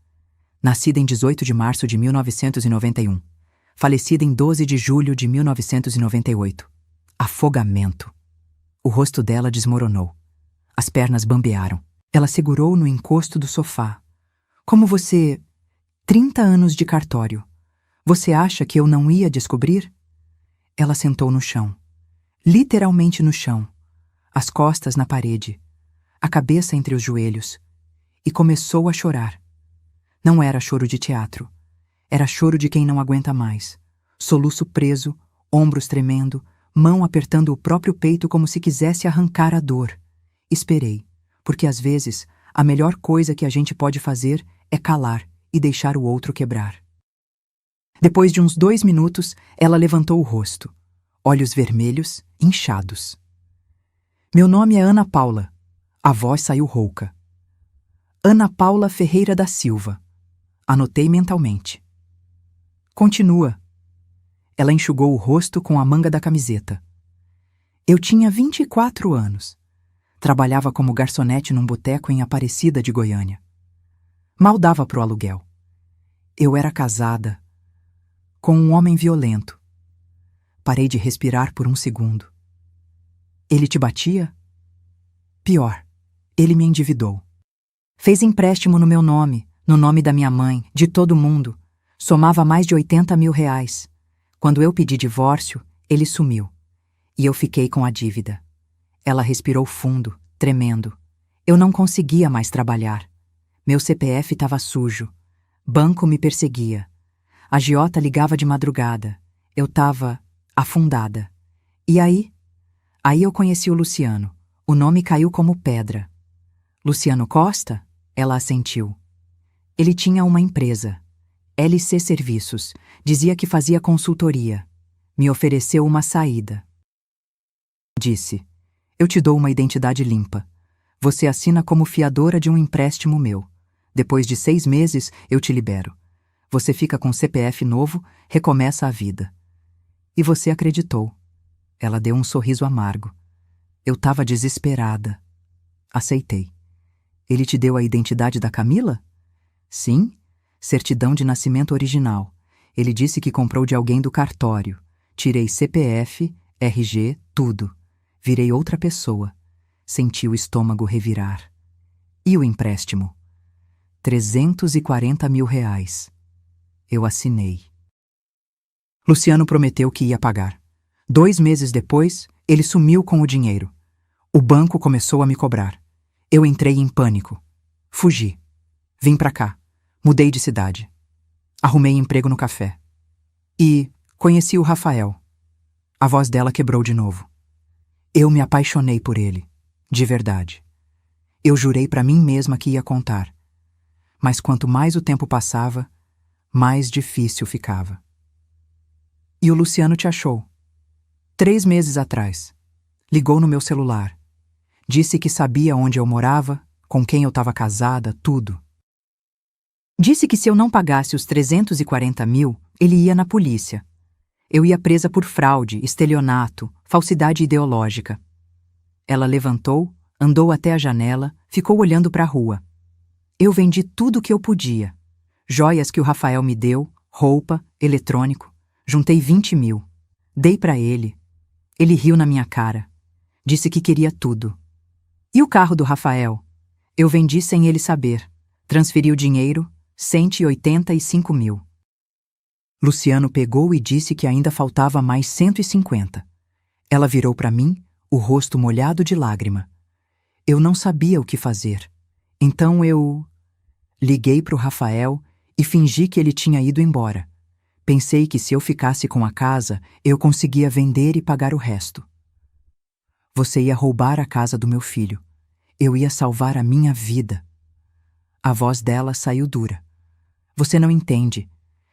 [SPEAKER 1] Nascida em 18 de março de 1991. Falecida em 12 de julho de 1998. Afogamento. O rosto dela desmoronou. As pernas bambearam. Ela segurou no encosto do sofá. Como você... 30 anos de cartório. Você acha que eu não ia descobrir? Ela sentou no chão. Literalmente no chão. As costas na parede. A cabeça entre os joelhos. E começou a chorar. Não era choro de teatro. Era choro de quem não aguenta mais. Soluço preso, ombros tremendo, mão apertando o próprio peito como se quisesse arrancar a dor. Esperei, porque às vezes a melhor coisa que a gente pode fazer é calar e deixar o outro quebrar. Depois de uns 2 minutos, ela levantou o rosto. Olhos vermelhos, inchados. Meu nome é Ana Paula. A voz saiu rouca. Ana Paula Ferreira da Silva. Anotei mentalmente. Continua. Ela enxugou o rosto com a manga da camiseta. Eu tinha 24 anos. Trabalhava como garçonete num boteco em Aparecida de Goiânia. Mal dava pro aluguel. Eu era casada com um homem violento. Parei de respirar por 1 segundo. Ele te batia? Pior, ele me endividou. Fez empréstimo no meu nome, no nome da minha mãe, de todo mundo. Somava mais de 80 mil reais. Quando eu pedi divórcio, ele sumiu. E eu fiquei com a dívida. Ela respirou fundo, tremendo. Eu não conseguia mais trabalhar. Meu CPF estava sujo. Banco me perseguia. A agiota ligava de madrugada. Eu estava afundada. E aí? Aí eu conheci o Luciano. O nome caiu como pedra. Luciano Costa? Ela assentiu. Ele tinha uma empresa. LC Serviços. Dizia que fazia consultoria. Me ofereceu uma saída. Disse, eu te dou uma identidade limpa. Você assina como fiadora de um empréstimo meu. Depois de 6 meses, eu te libero. Você fica com CPF novo, recomeça a vida. E você acreditou. Ela deu um sorriso amargo. Eu estava desesperada. Aceitei. Ele te deu a identidade da Camila? Sim. Certidão de nascimento original. Ele disse que comprou de alguém do cartório. Tirei CPF, RG, tudo. Virei outra pessoa. Senti o estômago revirar. E o empréstimo? 340 mil reais. Eu assinei. Luciano prometeu que ia pagar. 2 meses depois, ele sumiu com o dinheiro. O banco começou a me cobrar. Eu entrei em pânico. Fugi. Vim pra cá. Mudei de cidade. Arrumei emprego no café. E conheci o Rafael. A voz dela quebrou de novo. Eu me apaixonei por ele, de verdade. Eu jurei para mim mesma que ia contar. Mas quanto mais o tempo passava, mais difícil ficava. E o Luciano te achou. 3 meses atrás. Ligou no meu celular. Disse que sabia onde eu morava, com quem eu estava casada, tudo. Disse que se eu não pagasse os 340 mil, ele ia na polícia. Eu ia presa por fraude, estelionato, falsidade ideológica. Ela levantou, andou até a janela, ficou olhando para a rua. Eu vendi tudo o que eu podia. Joias que o Rafael me deu, roupa, eletrônico. Juntei 20 mil. Dei para ele. Ele riu na minha cara. Disse que queria tudo. E o carro do Rafael? Eu vendi sem ele saber. Transferi o dinheiro, 185 mil. Luciano pegou e disse que ainda faltava mais 150. Ela virou para mim, o rosto molhado de lágrima. Eu não sabia o que fazer. Então eu liguei para o Rafael e fingi que ele tinha ido embora. Pensei que se eu ficasse com a casa, eu conseguia vender e pagar o resto. Você ia roubar a casa do meu filho. Eu ia salvar a minha vida. A voz dela saiu dura. Você não entende.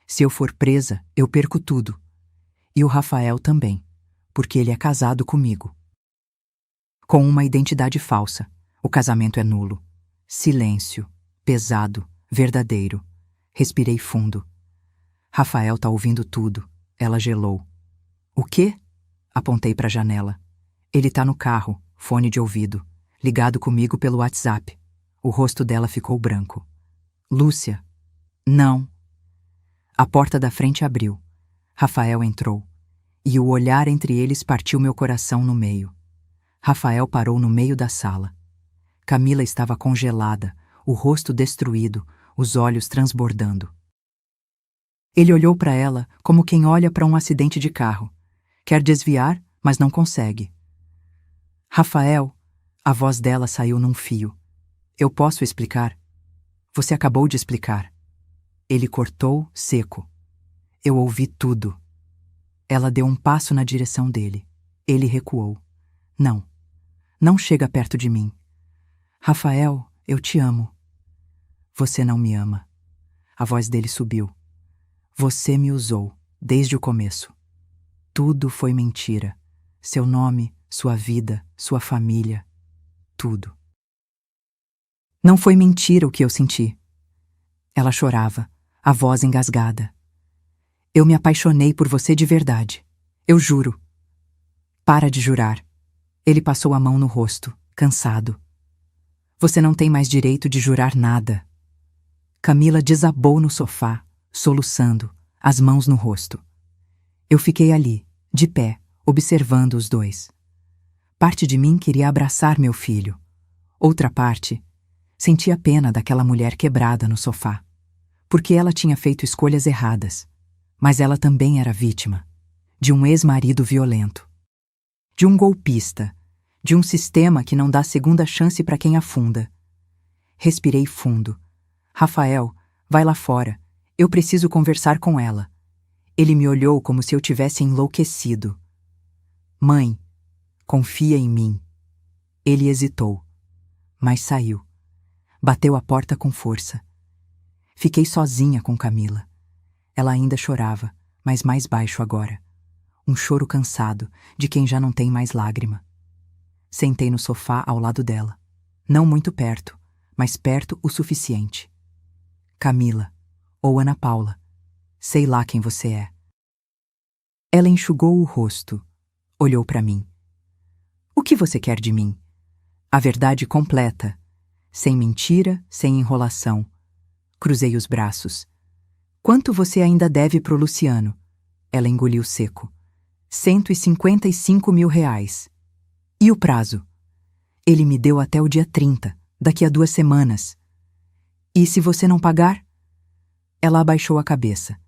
[SPEAKER 1] Se eu for presa, eu perco tudo. E o Rafael também, porque ele é casado comigo. Com uma identidade falsa. O casamento é nulo. Silêncio. Pesado. Verdadeiro. Respirei fundo. Rafael tá ouvindo tudo. Ela gelou. O quê? Apontei para a janela. Ele tá no carro, fone de ouvido, ligado comigo pelo WhatsApp. O rosto dela ficou branco. Lúcia. Não. A porta da frente abriu. Rafael entrou. E o olhar entre eles partiu meu coração no meio. Rafael parou no meio da sala. Camila estava congelada, o rosto destruído, os olhos transbordando. Ele olhou para ela como quem olha para um acidente de carro. Quer desviar, mas não consegue. Rafael, a voz dela saiu num fio. Eu posso explicar? Você acabou de explicar. Ele cortou, seco. Eu ouvi tudo. Ela deu um passo na direção dele. Ele recuou. Não. Não chega perto de mim. Rafael, eu te amo. Você não me ama. A voz dele subiu. Você me usou, desde o começo. Tudo foi mentira. Seu nome, sua vida, sua família. Tudo. Não foi mentira o que eu senti. Ela chorava, a voz engasgada. Eu me apaixonei por você de verdade. Eu juro. Para de jurar. Ele passou a mão no rosto, cansado. Você não tem mais direito de jurar nada. Camila desabou no sofá, soluçando, as mãos no rosto. Eu fiquei ali, de pé, observando os dois. Parte de mim queria abraçar meu filho. Outra parte sentia pena daquela mulher quebrada no sofá, porque ela tinha feito escolhas erradas, mas ela também era vítima de um ex-marido violento, de um golpista, de um sistema que não dá segunda chance para quem afunda. Respirei fundo. Rafael, vai lá fora. Eu preciso conversar com ela. Ele me olhou como se eu tivesse enlouquecido. Mãe, confia em mim. Ele hesitou, mas saiu. Bateu a porta com força. Fiquei sozinha com Camila. Ela ainda chorava, mas mais baixo agora. Um choro cansado, de quem já não tem mais lágrima. Sentei no sofá ao lado dela. Não muito perto, mas perto o suficiente. Camila, ou Ana Paula, sei lá quem você é. Ela enxugou o rosto, olhou para mim. O que você quer de mim? A verdade completa, sem mentira, sem enrolação. Cruzei os braços. Quanto você ainda deve pro Luciano? Ela engoliu seco. 155 mil reais. E o prazo? Ele me deu até o dia 30, daqui a 2 semanas. E se você não pagar? Ela abaixou a cabeça.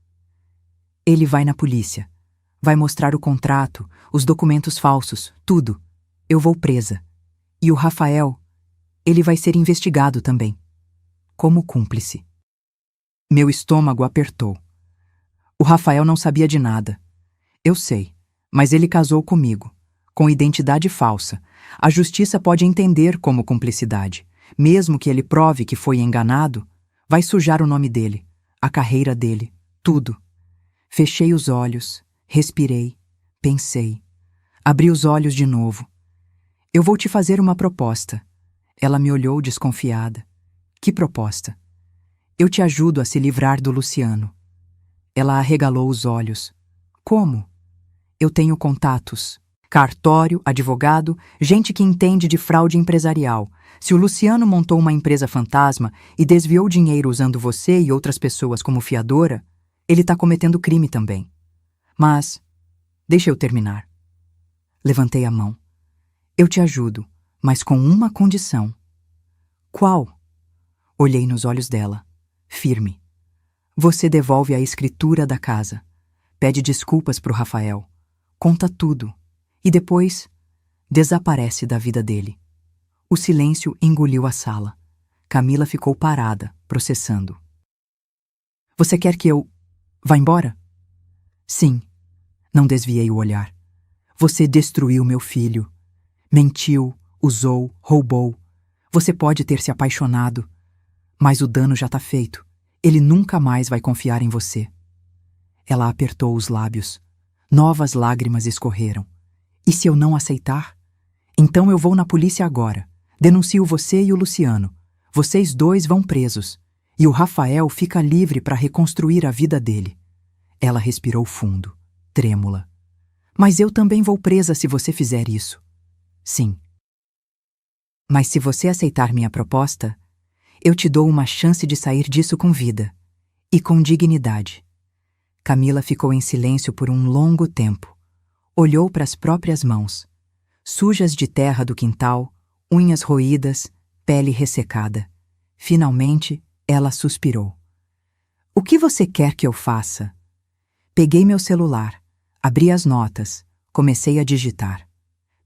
[SPEAKER 1] Ele vai na polícia. Vai mostrar o contrato, os documentos falsos, tudo. Eu vou presa. E o Rafael, ele vai ser investigado também. Como cúmplice. Meu estômago apertou. O Rafael não sabia de nada. Eu sei, Mas ele casou comigo, com identidade falsa. A justiça pode entender como cumplicidade. Mesmo que ele prove que foi enganado, vai sujar o nome dele, a carreira dele, tudo. Fechei os olhos, respirei, pensei. Abri os olhos de novo. Eu vou te fazer uma proposta. Ela me olhou desconfiada. Que proposta? Eu te ajudo a se livrar do Luciano. Ela arregalou os olhos. Como? Eu tenho contatos. Cartório, advogado, gente que entende de fraude empresarial. Se o Luciano montou uma empresa fantasma e desviou dinheiro usando você e outras pessoas como fiadora, ele está cometendo crime também. Mas, deixa eu terminar. Levantei a mão. Eu te ajudo, mas com uma condição. Qual? Olhei nos olhos dela, firme. Você devolve a escritura da casa. Pede desculpas pro Rafael. Conta tudo. E depois, desaparece da vida dele. O silêncio engoliu a sala. Camila ficou parada, processando. Você quer que eu vá embora? Sim. Não desviei o olhar. Você destruiu meu filho. Mentiu, usou, roubou. Você pode ter se apaixonado, mas o dano já está feito. Ele nunca mais vai confiar em você. Ela apertou os lábios. Novas lágrimas escorreram. E se eu não aceitar? Então eu vou na polícia agora. Denuncio você e o Luciano. Vocês dois vão presos. E o Rafael fica livre para reconstruir a vida dele. Ela respirou fundo, trêmula. Mas eu também vou presa se você fizer isso. Sim. Mas se você aceitar minha proposta, eu te dou uma chance de sair disso com vida. E com dignidade. Camila ficou em silêncio por um longo tempo. Olhou para as próprias mãos, sujas de terra do quintal, unhas roídas, pele ressecada. Finalmente, ela suspirou. O que você quer que eu faça? Peguei meu celular, abri as notas, comecei a digitar.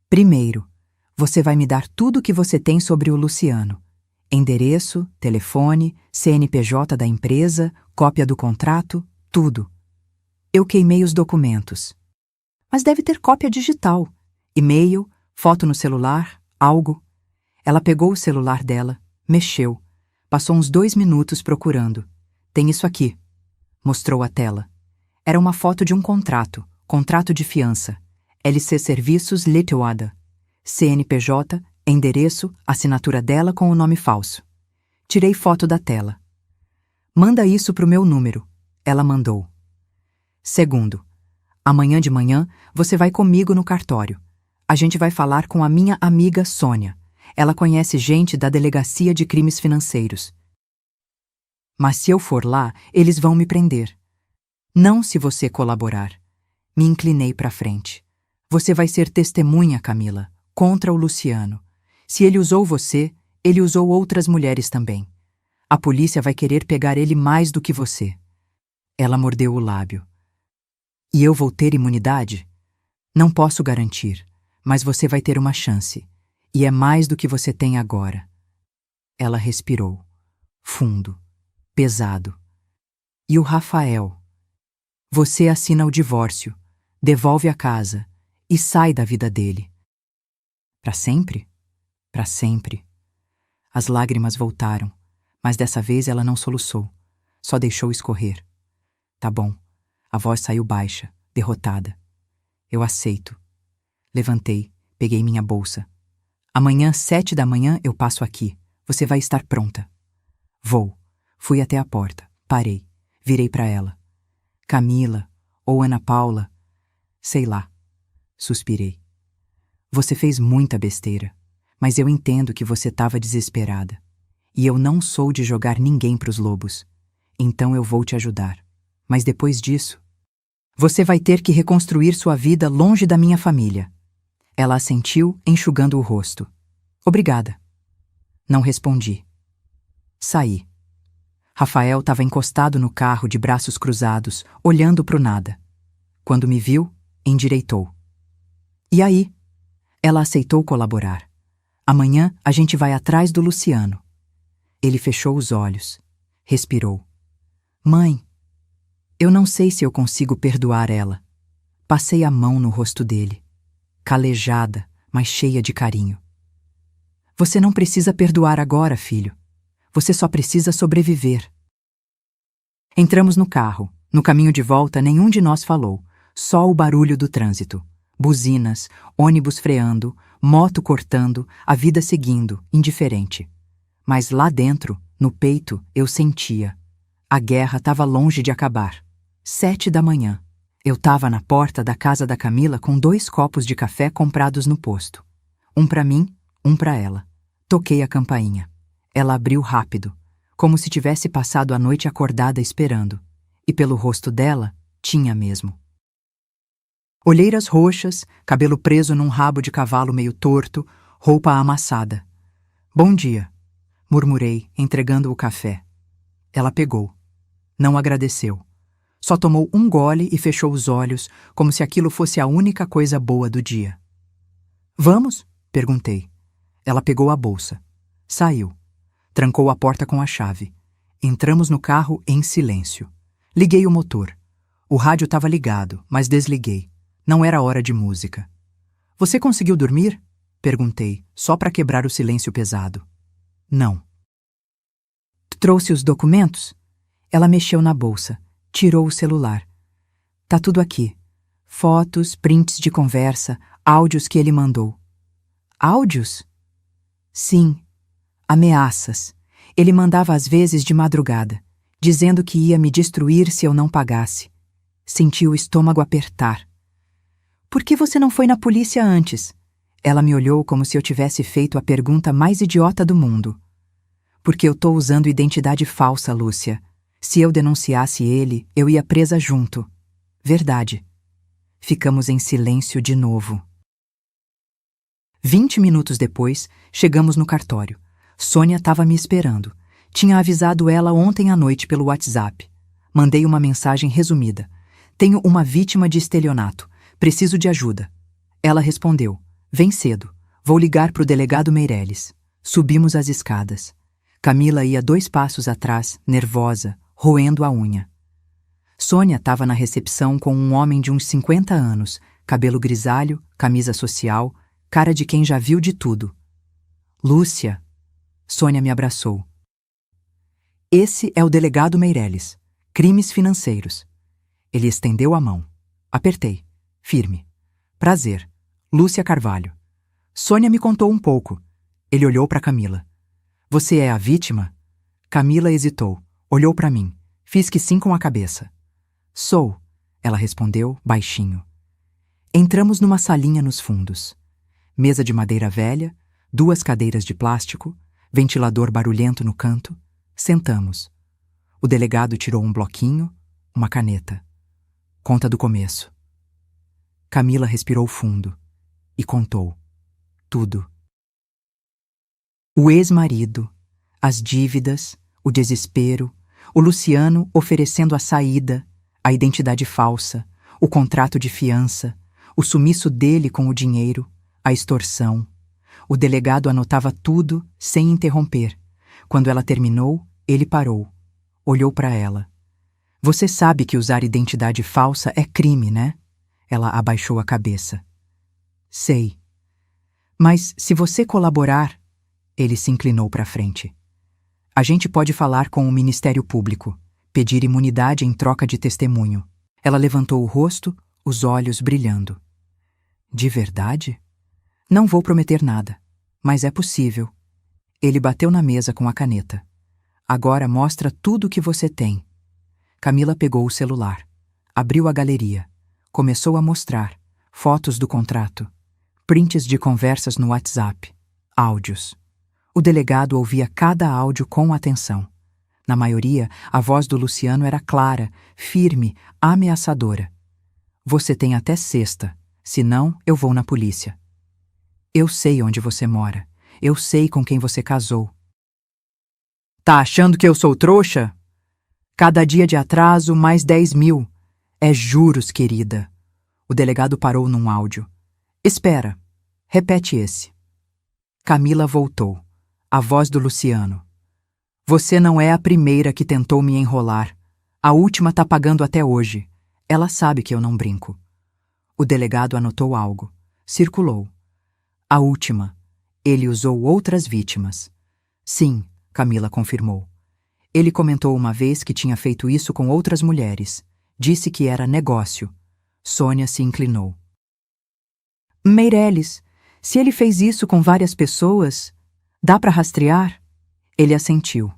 [SPEAKER 1] Primeiro, você vai me dar tudo o que você tem sobre o Luciano. Endereço, telefone, CNPJ da empresa, cópia do contrato, tudo. Eu queimei os documentos. Mas deve ter cópia digital. E-mail, foto no celular, algo. Ela pegou o celular dela, mexeu. Passou uns 2 minutos procurando. Tem isso aqui. Mostrou a tela. Era uma foto de um contrato de fiança. LC Serviços Lituada. CNPJ, endereço, assinatura dela com o nome falso. Tirei foto da tela. Manda isso pro meu número. Ela mandou. Segundo, amanhã de manhã você vai comigo no cartório. A gente vai falar com a minha amiga Sônia. Ela conhece gente da Delegacia de Crimes Financeiros. Mas se eu for lá, eles vão me prender. Não se você colaborar. Me inclinei para frente. Você vai ser testemunha, Camila, contra o Luciano. Se ele usou você, ele usou outras mulheres também. A polícia vai querer pegar ele mais do que você. Ela mordeu o lábio. E eu vou ter imunidade? Não posso garantir, mas você vai ter uma chance. E é mais do que você tem agora. Ela respirou. Fundo. Pesado. E o Rafael? Você assina o divórcio, devolve a casa e sai da vida dele. Para sempre? Para sempre. As lágrimas voltaram, mas dessa vez ela não soluçou. Só deixou escorrer. Tá bom. A voz saiu baixa, derrotada. Eu aceito. Levantei, peguei minha bolsa. Amanhã, 7 da manhã, eu passo aqui. Você vai estar pronta. Vou. Fui até a porta. Parei. Virei para ela. Camila, ou Ana Paula, sei lá. Suspirei. Você fez muita besteira, mas eu entendo que você estava desesperada. E eu não sou de jogar ninguém pros lobos. Então eu vou te ajudar. Mas depois disso, você vai ter que reconstruir sua vida longe da minha família. Ela assentiu, enxugando o rosto. Obrigada. Não respondi. Saí. Rafael estava encostado no carro de braços cruzados, olhando pro nada. Quando me viu, endireitou. E aí? Ela aceitou colaborar. Amanhã a gente vai atrás do Luciano. Ele fechou os olhos. Respirou. Mãe, eu não sei se eu consigo perdoar ela. Passei a mão no rosto dele, calejada, mas cheia de carinho. Você não precisa perdoar agora, filho. Você só precisa sobreviver. Entramos no carro. No caminho de volta, nenhum de nós falou. Só o barulho do trânsito. Buzinas, ônibus freando, moto cortando, a vida seguindo, indiferente. Mas lá dentro, no peito, eu sentia. A guerra estava longe de acabar. 7 da manhã. Eu estava na porta da casa da Camila com 2 copos de café comprados no posto. Um para mim, um para ela. Toquei a campainha. Ela abriu rápido, como se tivesse passado a noite acordada esperando. E pelo rosto dela, tinha mesmo. Olheiras roxas, cabelo preso num rabo de cavalo meio torto, roupa amassada. Bom dia, murmurei, entregando o café. Ela pegou. Não agradeceu. Só tomou um gole e fechou os olhos, como se aquilo fosse a única coisa boa do dia. Vamos? Perguntei. Ela pegou a bolsa. Saiu. Trancou a porta com a chave. Entramos no carro em silêncio. Liguei o motor. O rádio estava ligado, mas desliguei. Não era hora de música. Você conseguiu dormir? Perguntei, só para quebrar o silêncio pesado. Não. Trouxe os documentos? Ela mexeu na bolsa. Tirou o celular. Tá tudo aqui. Fotos, prints de conversa, áudios que ele mandou. Áudios? Sim. Ameaças. Ele mandava às vezes de madrugada, dizendo que ia me destruir se eu não pagasse. Senti o estômago apertar. Por que você não foi na polícia antes? Ela me olhou como se eu tivesse feito a pergunta mais idiota do mundo. Porque eu tô usando identidade falsa, Lúcia. Se eu denunciasse ele, eu ia presa junto. Verdade. Ficamos em silêncio de novo. 20 minutos depois, chegamos no cartório. Sônia estava me esperando. Tinha avisado ela ontem à noite pelo WhatsApp. Mandei uma mensagem resumida. Tenho uma vítima de estelionato. Preciso de ajuda. Ela respondeu. Vem cedo. Vou ligar para o delegado Meireles. Subimos as escadas. Camila ia 2 passos atrás, nervosa, roendo a unha. Sônia estava na recepção com um homem de uns 50 anos, cabelo grisalho, camisa social, cara de quem já viu de tudo. Lúcia. Sônia me abraçou. Esse é o delegado Meireles. Crimes financeiros. Ele estendeu a mão. Apertei. Firme. Prazer. Lúcia Carvalho. Sônia me contou um pouco. Ele olhou para Camila. Você é a vítima? Camila hesitou. Olhou para mim. Fiz que sim com a cabeça. Sou, ela respondeu, baixinho. Entramos numa salinha nos fundos. Mesa de madeira velha, 2 cadeiras de plástico, ventilador barulhento no canto. Sentamos. O delegado tirou um bloquinho, uma caneta. Conta do começo. Camila respirou fundo e contou. Tudo. O ex-marido, as dívidas, o desespero, o Luciano oferecendo a saída, a identidade falsa, o contrato de fiança, o sumiço dele com o dinheiro, a extorsão. O delegado anotava tudo sem interromper. Quando ela terminou, ele parou. Olhou para ela. Você sabe que usar identidade falsa é crime, né? Ela abaixou a cabeça. Sei. Mas se você colaborar... Ele se inclinou para frente. A gente pode falar com o Ministério Público, pedir imunidade em troca de testemunho. Ela levantou o rosto, os olhos brilhando. De verdade? Não vou prometer nada, mas é possível. Ele bateu na mesa com a caneta. Agora mostra tudo o que você tem. Camila pegou o celular. Abriu a galeria. Começou a mostrar fotos do contrato, prints de conversas no WhatsApp, áudios. O delegado ouvia cada áudio com atenção. Na maioria, a voz do Luciano era clara, firme, ameaçadora. Você tem até sexta, senão eu vou na polícia. Eu sei onde você mora. Eu sei com quem você casou. Tá achando que eu sou trouxa? Cada dia de atraso, mais 10 mil. É juros, querida. O delegado parou num áudio. Espera. Repete esse. Camila voltou. A voz do Luciano. Você não é a primeira que tentou me enrolar. A última tá pagando até hoje. Ela sabe que eu não brinco. O delegado anotou algo. Circulou. A última. Ele usou outras vítimas. Sim, Camila confirmou. Ele comentou uma vez que tinha feito isso com outras mulheres. Disse que era negócio. Sônia se inclinou. Meirelles, se ele fez isso com várias pessoas, dá para rastrear? Ele assentiu.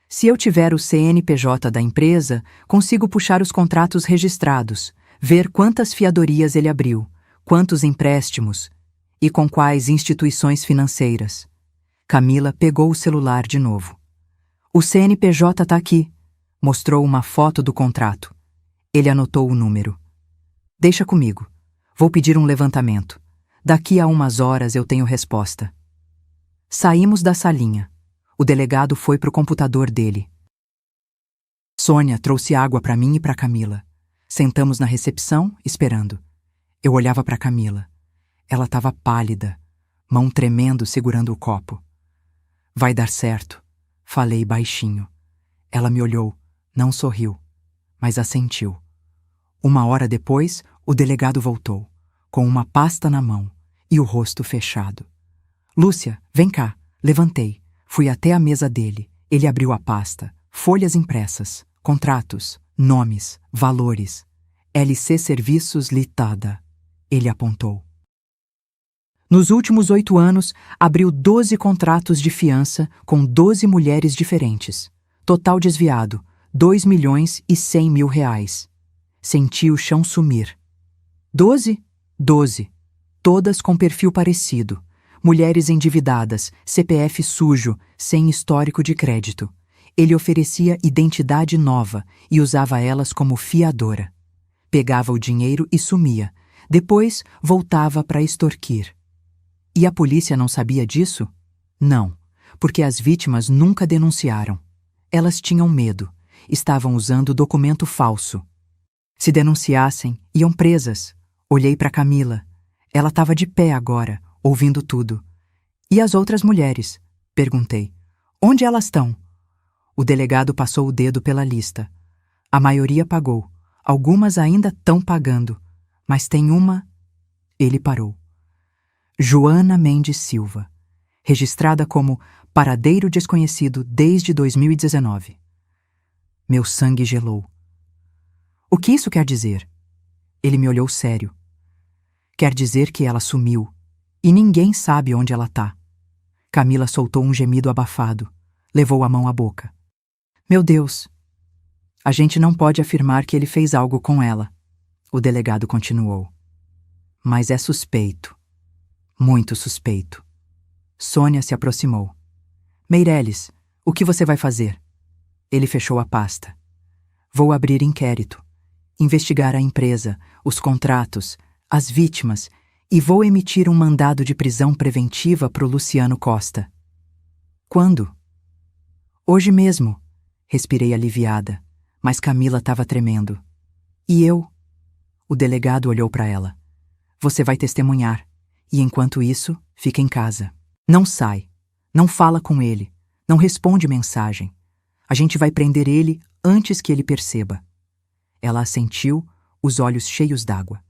[SPEAKER 1] Se eu tiver o CNPJ da empresa, consigo puxar os contratos registrados, ver quantas fiadorias ele abriu, quantos empréstimos e com quais instituições financeiras. Camila pegou o celular de novo. O CNPJ está aqui. Mostrou uma foto do contrato. Ele anotou o número. Deixa comigo. Vou pedir um levantamento. Daqui a umas horas eu tenho resposta. Saímos da salinha. O delegado foi para o computador dele. Sônia trouxe água para mim e para Camila. Sentamos na recepção, esperando. Eu olhava para Camila. Ela estava pálida, mão tremendo segurando o copo. Vai dar certo, falei baixinho. Ela me olhou, não sorriu, mas assentiu. 1 hora depois, o delegado voltou, com uma pasta na mão e o rosto fechado. Lúcia, vem cá. Levantei. Fui até a mesa dele. Ele abriu a pasta. Folhas impressas, contratos, nomes, valores. LC Serviços Limitada. Ele apontou. Nos últimos 8 anos, abriu 12 contratos de fiança com 12 mulheres diferentes. Total desviado, R$ 2.100.000. Senti o chão sumir. 12? 12. Todas com perfil parecido. Mulheres endividadas, CPF sujo, sem histórico de crédito. Ele oferecia identidade nova e usava elas como fiadora. Pegava o dinheiro e sumia. Depois, voltava para extorquir. E a polícia não sabia disso? Não, porque as vítimas nunca denunciaram. Elas tinham medo. Estavam usando documento falso. Se denunciassem, iam presas. Olhei para Camila. Ela estava de pé agora, ouvindo tudo. E as outras mulheres? Perguntei. Onde elas estão? O delegado passou o dedo pela lista. A maioria pagou. Algumas ainda estão pagando. Mas tem uma... Ele parou. Joana Mendes Silva. Registrada como paradeiro desconhecido desde 2019. Meu sangue gelou. O que isso quer dizer? Ele me olhou sério. Quer dizer que ela sumiu. E ninguém sabe onde ela tá. Camila soltou um gemido abafado. Levou a mão à boca. Meu Deus! A gente não pode afirmar que ele fez algo com ela. O delegado continuou. Mas é suspeito. Muito suspeito. Sônia se aproximou. Meirelles, o que você vai fazer? Ele fechou a pasta. Vou abrir inquérito. Investigar a empresa, os contratos, as vítimas e vou emitir um mandado de prisão preventiva para o Luciano Costa. Quando? Hoje mesmo. Respirei aliviada, mas Camila estava tremendo. E eu? O delegado olhou para ela. Você vai testemunhar. E enquanto isso, fica em casa. Não sai. Não fala com ele. Não responde mensagem. A gente vai prender ele antes que ele perceba. Ela assentiu, os olhos cheios d'água.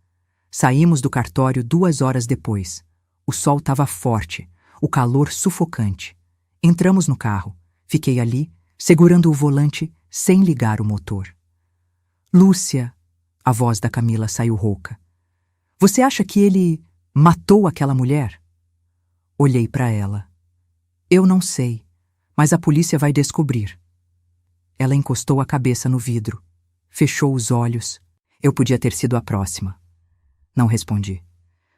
[SPEAKER 1] Saímos do cartório 2 horas depois. O sol estava forte, o calor sufocante. Entramos no carro. Fiquei ali, segurando o volante, sem ligar o motor. Lúcia, a voz da Camila saiu rouca. Você acha que ele matou aquela mulher? Olhei para ela. Eu não sei, mas a polícia vai descobrir. Ela encostou a cabeça no vidro, fechou os olhos. Eu podia ter sido a próxima. Não respondi,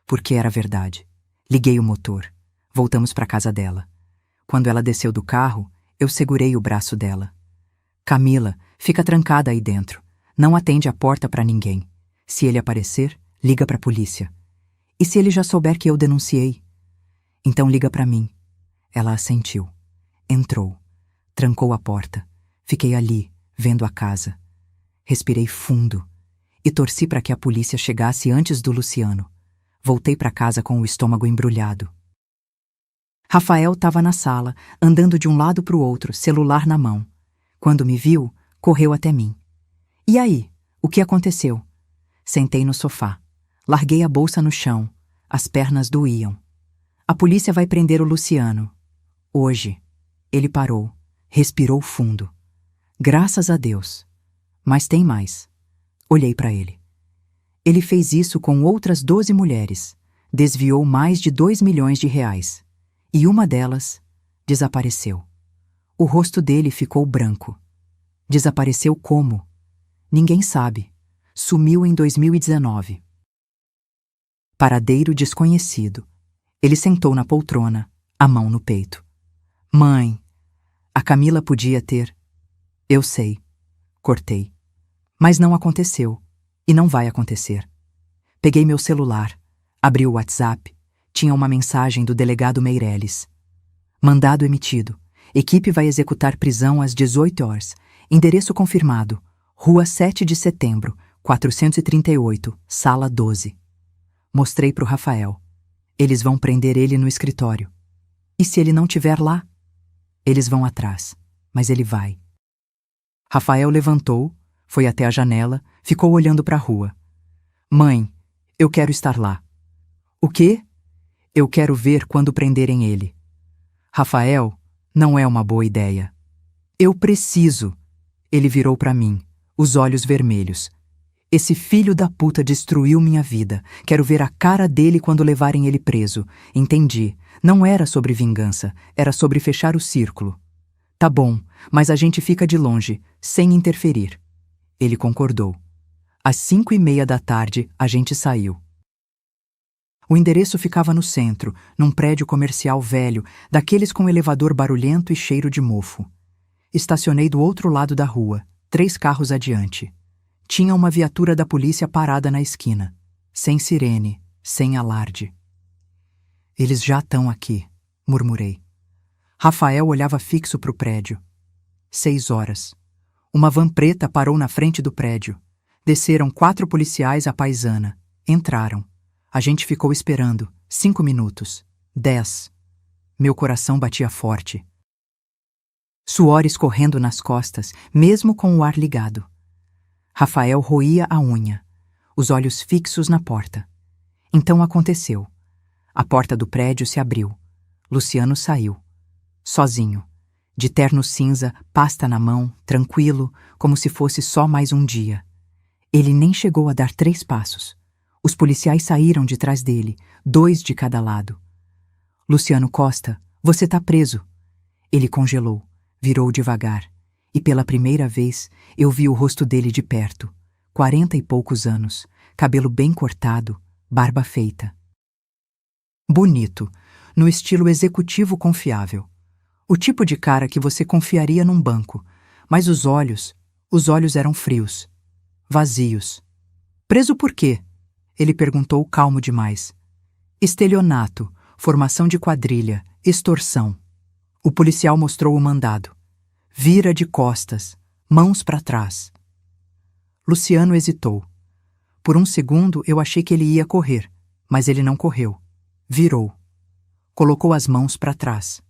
[SPEAKER 1] porque era verdade. Liguei o motor. Voltamos para a casa dela. Quando ela desceu do carro, eu segurei o braço dela. Camila, fica trancada aí dentro. Não atende a porta para ninguém. Se ele aparecer, liga para a polícia. E se ele já souber que eu denunciei? Então liga para mim. Ela assentiu. Entrou. Trancou a porta. Fiquei ali, vendo a casa. Respirei fundo e torci para que a polícia chegasse antes do Luciano. Voltei para casa com o estômago embrulhado. Rafael estava na sala, andando de um lado para o outro, celular na mão. Quando me viu, correu até mim. E aí, o que aconteceu? Sentei no sofá. Larguei a bolsa no chão. As pernas doíam. A polícia vai prender o Luciano. Hoje. Ele parou. Respirou fundo. Graças a Deus. Mas tem mais. Olhei para ele. Ele fez isso com outras 12 mulheres. Desviou mais de 2 milhões de reais. E uma delas desapareceu. O rosto dele ficou branco. Desapareceu como? Ninguém sabe. Sumiu em 2019. Paradeiro desconhecido. Ele sentou na poltrona, a mão no peito. Mãe, a Camila podia ter. Eu sei. Cortei. Mas não aconteceu. E não vai acontecer. Peguei meu celular, abri o WhatsApp. Tinha uma mensagem do delegado Meireles. Mandado emitido. Equipe vai executar prisão às 18 horas. Endereço confirmado. Rua 7 de Setembro, 438, Sala 12. Mostrei pro Rafael. Eles vão prender ele no escritório. E se ele não estiver lá? Eles vão atrás, mas ele vai. Rafael levantou, foi até a janela, ficou olhando para a rua. Mãe, eu quero estar lá. O quê? Eu quero ver quando prenderem ele. Rafael, não é uma boa ideia. Eu preciso. Ele virou para mim, os olhos vermelhos. Esse filho da puta destruiu minha vida. Quero ver a cara dele quando levarem ele preso. Entendi. Não era sobre vingança, era sobre fechar o círculo. Tá bom, mas a gente fica de longe, sem interferir. Ele concordou. Às 5:30 da tarde, a gente saiu. O endereço ficava no centro, num prédio comercial velho, daqueles com elevador barulhento e cheiro de mofo. Estacionei do outro lado da rua, 3 carros adiante. Tinha uma viatura da polícia parada na esquina. Sem sirene, sem alarde. Eles já estão aqui, murmurei. Rafael olhava fixo para o prédio. 6 horas. Uma van preta parou na frente do prédio. Desceram 4 policiais à paisana. Entraram. A gente ficou esperando. 5 minutos. 10. Meu coração batia forte. Suor escorrendo nas costas, mesmo com o ar ligado. Rafael roía a unha, os olhos fixos na porta. Então aconteceu. A porta do prédio se abriu. Luciano saiu. Sozinho. De terno cinza, pasta na mão, tranquilo, como se fosse só mais um dia. Ele nem chegou a dar 3 passos. Os policiais saíram de trás dele, 2 de cada lado. Luciano Costa, você tá preso. Ele congelou, virou devagar. E pela primeira vez eu vi o rosto dele de perto. 40 e poucos anos, cabelo bem cortado, barba feita. Bonito, no estilo executivo confiável. O tipo de cara que você confiaria num banco, mas os olhos eram frios, vazios. Preso por quê? Ele perguntou calmo demais. Estelionato, formação de quadrilha, extorsão. O policial mostrou o mandado. Vira de costas, mãos para trás. Luciano hesitou. Por um segundo eu achei que ele ia correr, mas ele não correu. Virou. Colocou as mãos para trás.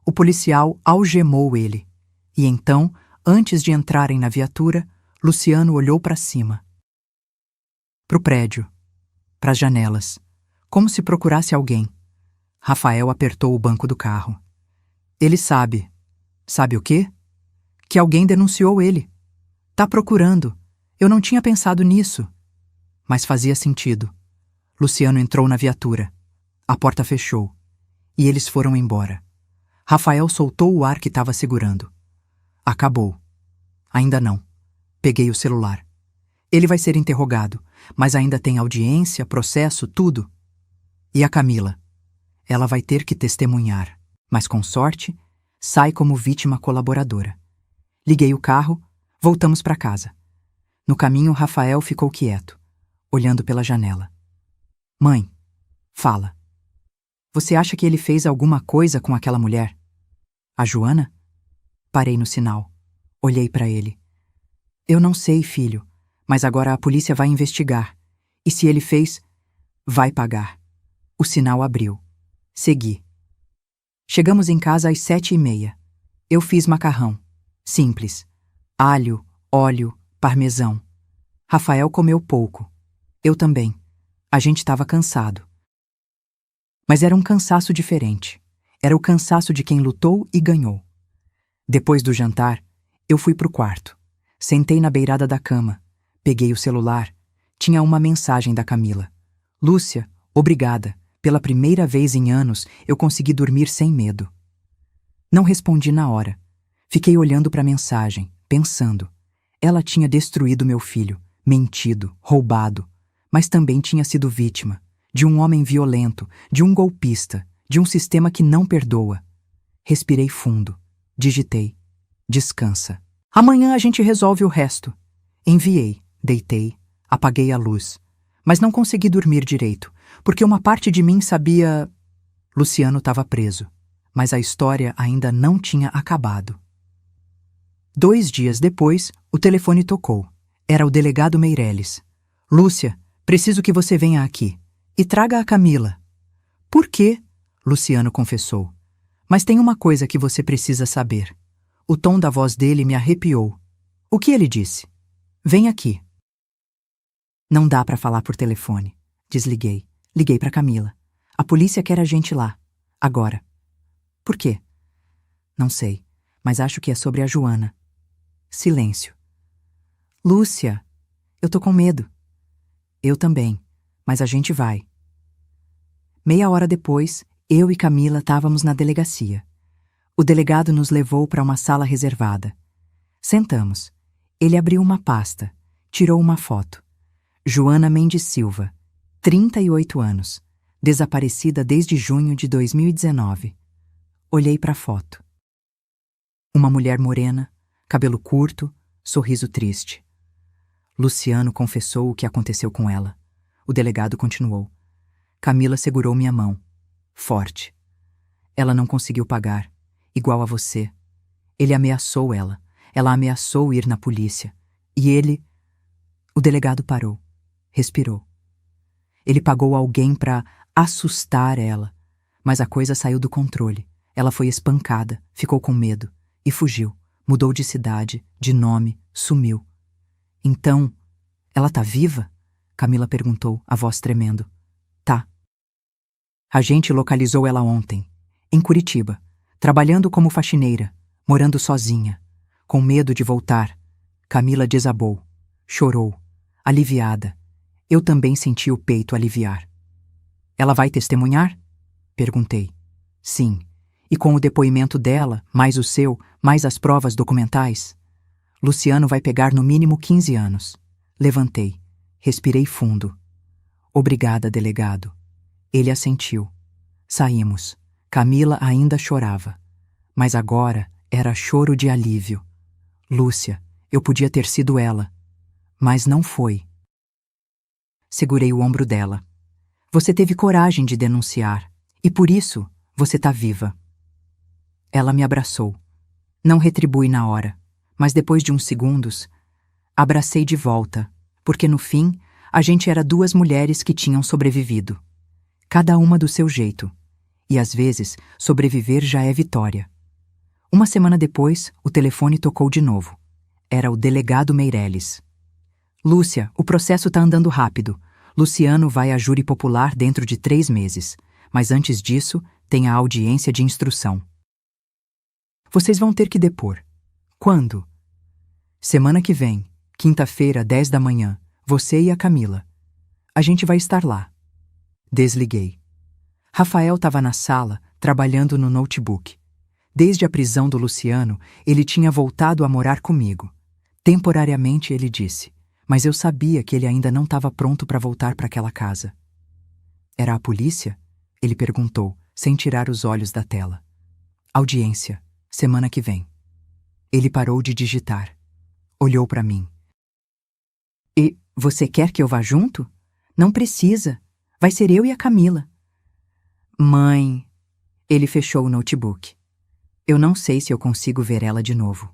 [SPEAKER 1] O policial algemou ele. E então, antes de entrarem na viatura, Luciano olhou para cima. Pro prédio. Pras janelas. Como se procurasse alguém. Rafael apertou o banco do carro. Ele sabe. Sabe o quê? Que alguém denunciou ele. Tá procurando. Eu não tinha pensado nisso. Mas fazia sentido. Luciano entrou na viatura. A porta fechou. E eles foram embora. Rafael soltou o ar que estava segurando. Acabou. Ainda não. Peguei o celular. Ele vai ser interrogado, mas ainda tem audiência, processo, tudo. E a Camila? Ela vai ter que testemunhar, mas com sorte, sai como vítima colaboradora. Liguei o carro, voltamos para casa. No caminho, Rafael ficou quieto, olhando pela janela. Mãe, fala. Você acha que ele fez alguma coisa com aquela mulher? A Joana? Parei no sinal. Olhei para ele. Eu não sei, filho, mas agora a polícia vai investigar. E se ele fez, vai pagar. O sinal abriu. Segui. Chegamos em casa às 7:30. Eu fiz macarrão. Simples. Alho, óleo, parmesão. Rafael comeu pouco. Eu também. A gente estava cansado. Mas era um cansaço diferente. Era o cansaço de quem lutou e ganhou. Depois do jantar, eu fui pro quarto. Sentei na beirada da cama. Peguei o celular. Tinha uma mensagem da Camila. Lúcia, obrigada. Pela primeira vez em anos, eu consegui dormir sem medo. Não respondi na hora. Fiquei olhando para a mensagem, pensando. Ela tinha destruído meu filho, mentido, roubado, mas também tinha sido vítima de um homem violento, de um golpista, de um sistema que não perdoa. Respirei fundo. Digitei. Descansa. Amanhã a gente resolve o resto. Enviei, deitei, apaguei a luz. Mas não consegui dormir direito, porque uma parte de mim sabia... Luciano estava preso, mas a história ainda não tinha acabado. 2 dias depois, o telefone tocou. Era o delegado Meireles. Lúcia, preciso que você venha aqui. E traga a Camila. Por quê? Luciano confessou. Mas tem uma coisa que você precisa saber. O tom da voz dele me arrepiou. O que ele disse? Vem aqui. Não dá para falar por telefone. Desliguei. Liguei para Camila. A polícia quer a gente lá. Agora. Por quê? Não sei, mas acho que é sobre a Joana. Silêncio. Lúcia, eu tô com medo. Eu também, mas a gente vai. Meia hora depois, eu e Camila estávamos na delegacia. O delegado nos levou para uma sala reservada. Sentamos. Ele abriu uma pasta, tirou uma foto. Joana Mendes Silva, 38 anos, desaparecida desde junho de 2019. Olhei para a foto. Uma mulher morena, cabelo curto, sorriso triste. Luciano confessou o que aconteceu com ela. O delegado continuou. Camila segurou minha mão. Forte. Ela não conseguiu pagar. Igual a você. Ele ameaçou ela. Ela ameaçou ir na polícia. E ele... O delegado parou. Respirou. Ele pagou alguém para assustar ela. Mas a coisa saiu do controle. Ela foi espancada, ficou com medo e fugiu. Mudou de cidade, de nome, sumiu. Então, ela tá viva? Camila perguntou, a voz tremendo. Tá. A gente localizou ela ontem, em Curitiba, trabalhando como faxineira, morando sozinha, com medo de voltar. Camila desabou, chorou, aliviada. Eu também senti o peito aliviar. Ela vai testemunhar? Perguntei. Sim. E com o depoimento dela, mais o seu, mais as provas documentais? Luciano vai pegar no mínimo 15 anos. Levantei. Respirei fundo. Obrigada, delegado. Ele assentiu. Saímos. Camila ainda chorava. Mas agora era choro de alívio. Lúcia, eu podia ter sido ela. Mas não foi. Segurei o ombro dela. Você teve coragem de denunciar. E por isso, você tá viva. Ela me abraçou. Não retribui na hora, mas depois de uns segundos, abracei de volta, porque no fim, a gente era 2 mulheres que tinham sobrevivido. Cada uma do seu jeito. E às vezes, sobreviver já é vitória. Uma semana depois, o telefone tocou de novo. Era o delegado Meireles. Lúcia, o processo tá andando rápido. Luciano vai a júri popular dentro de 3 meses. Mas antes disso, tem a audiência de instrução. Vocês vão ter que depor. Quando? Semana que vem, quinta-feira, 10 da manhã, você e a Camila. A gente vai estar lá. Desliguei. Rafael estava na sala, trabalhando no notebook. Desde a prisão do Luciano, ele tinha voltado a morar comigo. Temporariamente, ele disse, mas eu sabia que ele ainda não estava pronto para voltar para aquela casa. Era a polícia? Ele perguntou, sem tirar os olhos da tela. Audiência. Semana que vem. Ele parou de digitar. Olhou para mim. E você quer que eu vá junto? Não precisa. Vai ser eu e a Camila. Mãe... Ele fechou o notebook. Eu não sei se eu consigo ver ela de novo.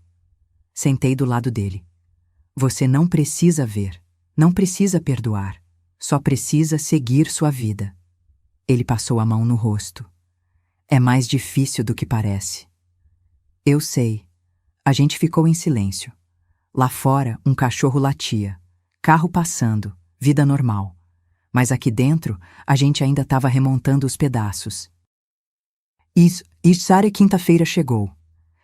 [SPEAKER 1] Sentei do lado dele. Você não precisa ver. Não precisa perdoar. Só precisa seguir sua vida. Ele passou a mão no rosto. É mais difícil do que parece. Eu sei. A gente ficou em silêncio. Lá fora, um cachorro latia. Carro passando. Vida normal. Mas aqui dentro, a gente ainda estava remontando os pedaços. Isso, quinta-feira chegou.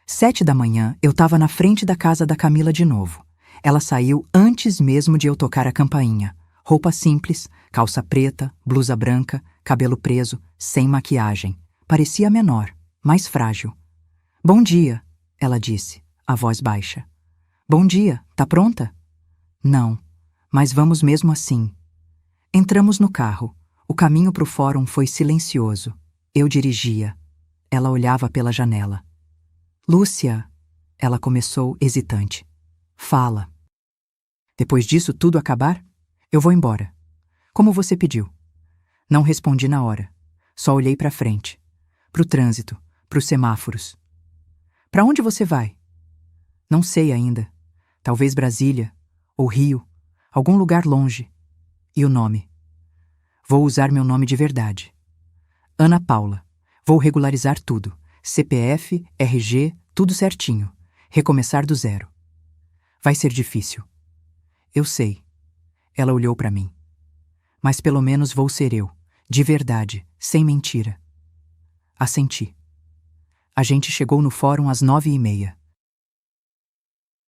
[SPEAKER 1] 7 da manhã, eu estava na frente da casa da Camila de novo. Ela saiu antes mesmo de eu tocar a campainha. Roupa simples, calça preta, blusa branca, cabelo preso, sem maquiagem. Parecia menor, mais frágil. Bom dia, ela disse, a voz baixa. Bom dia, tá pronta? Não, mas vamos mesmo assim. Entramos no carro. O caminho para o fórum foi silencioso. Eu dirigia. Ela olhava pela janela. Lúcia, ela começou hesitante. Fala. Depois disso tudo acabar, eu vou embora. Como você pediu. Não respondi na hora. Só olhei para frente. Pro trânsito, pros semáforos. Para onde você vai? Não sei ainda. Talvez Brasília, ou Rio, algum lugar longe. E o nome? Vou usar meu nome de verdade. Ana Paula. Vou regularizar tudo. CPF, RG, tudo certinho. Recomeçar do zero. Vai ser difícil. Eu sei. Ela olhou para mim. Mas pelo menos vou ser eu, de verdade, sem mentira. Assenti. A gente chegou no fórum às 9h30.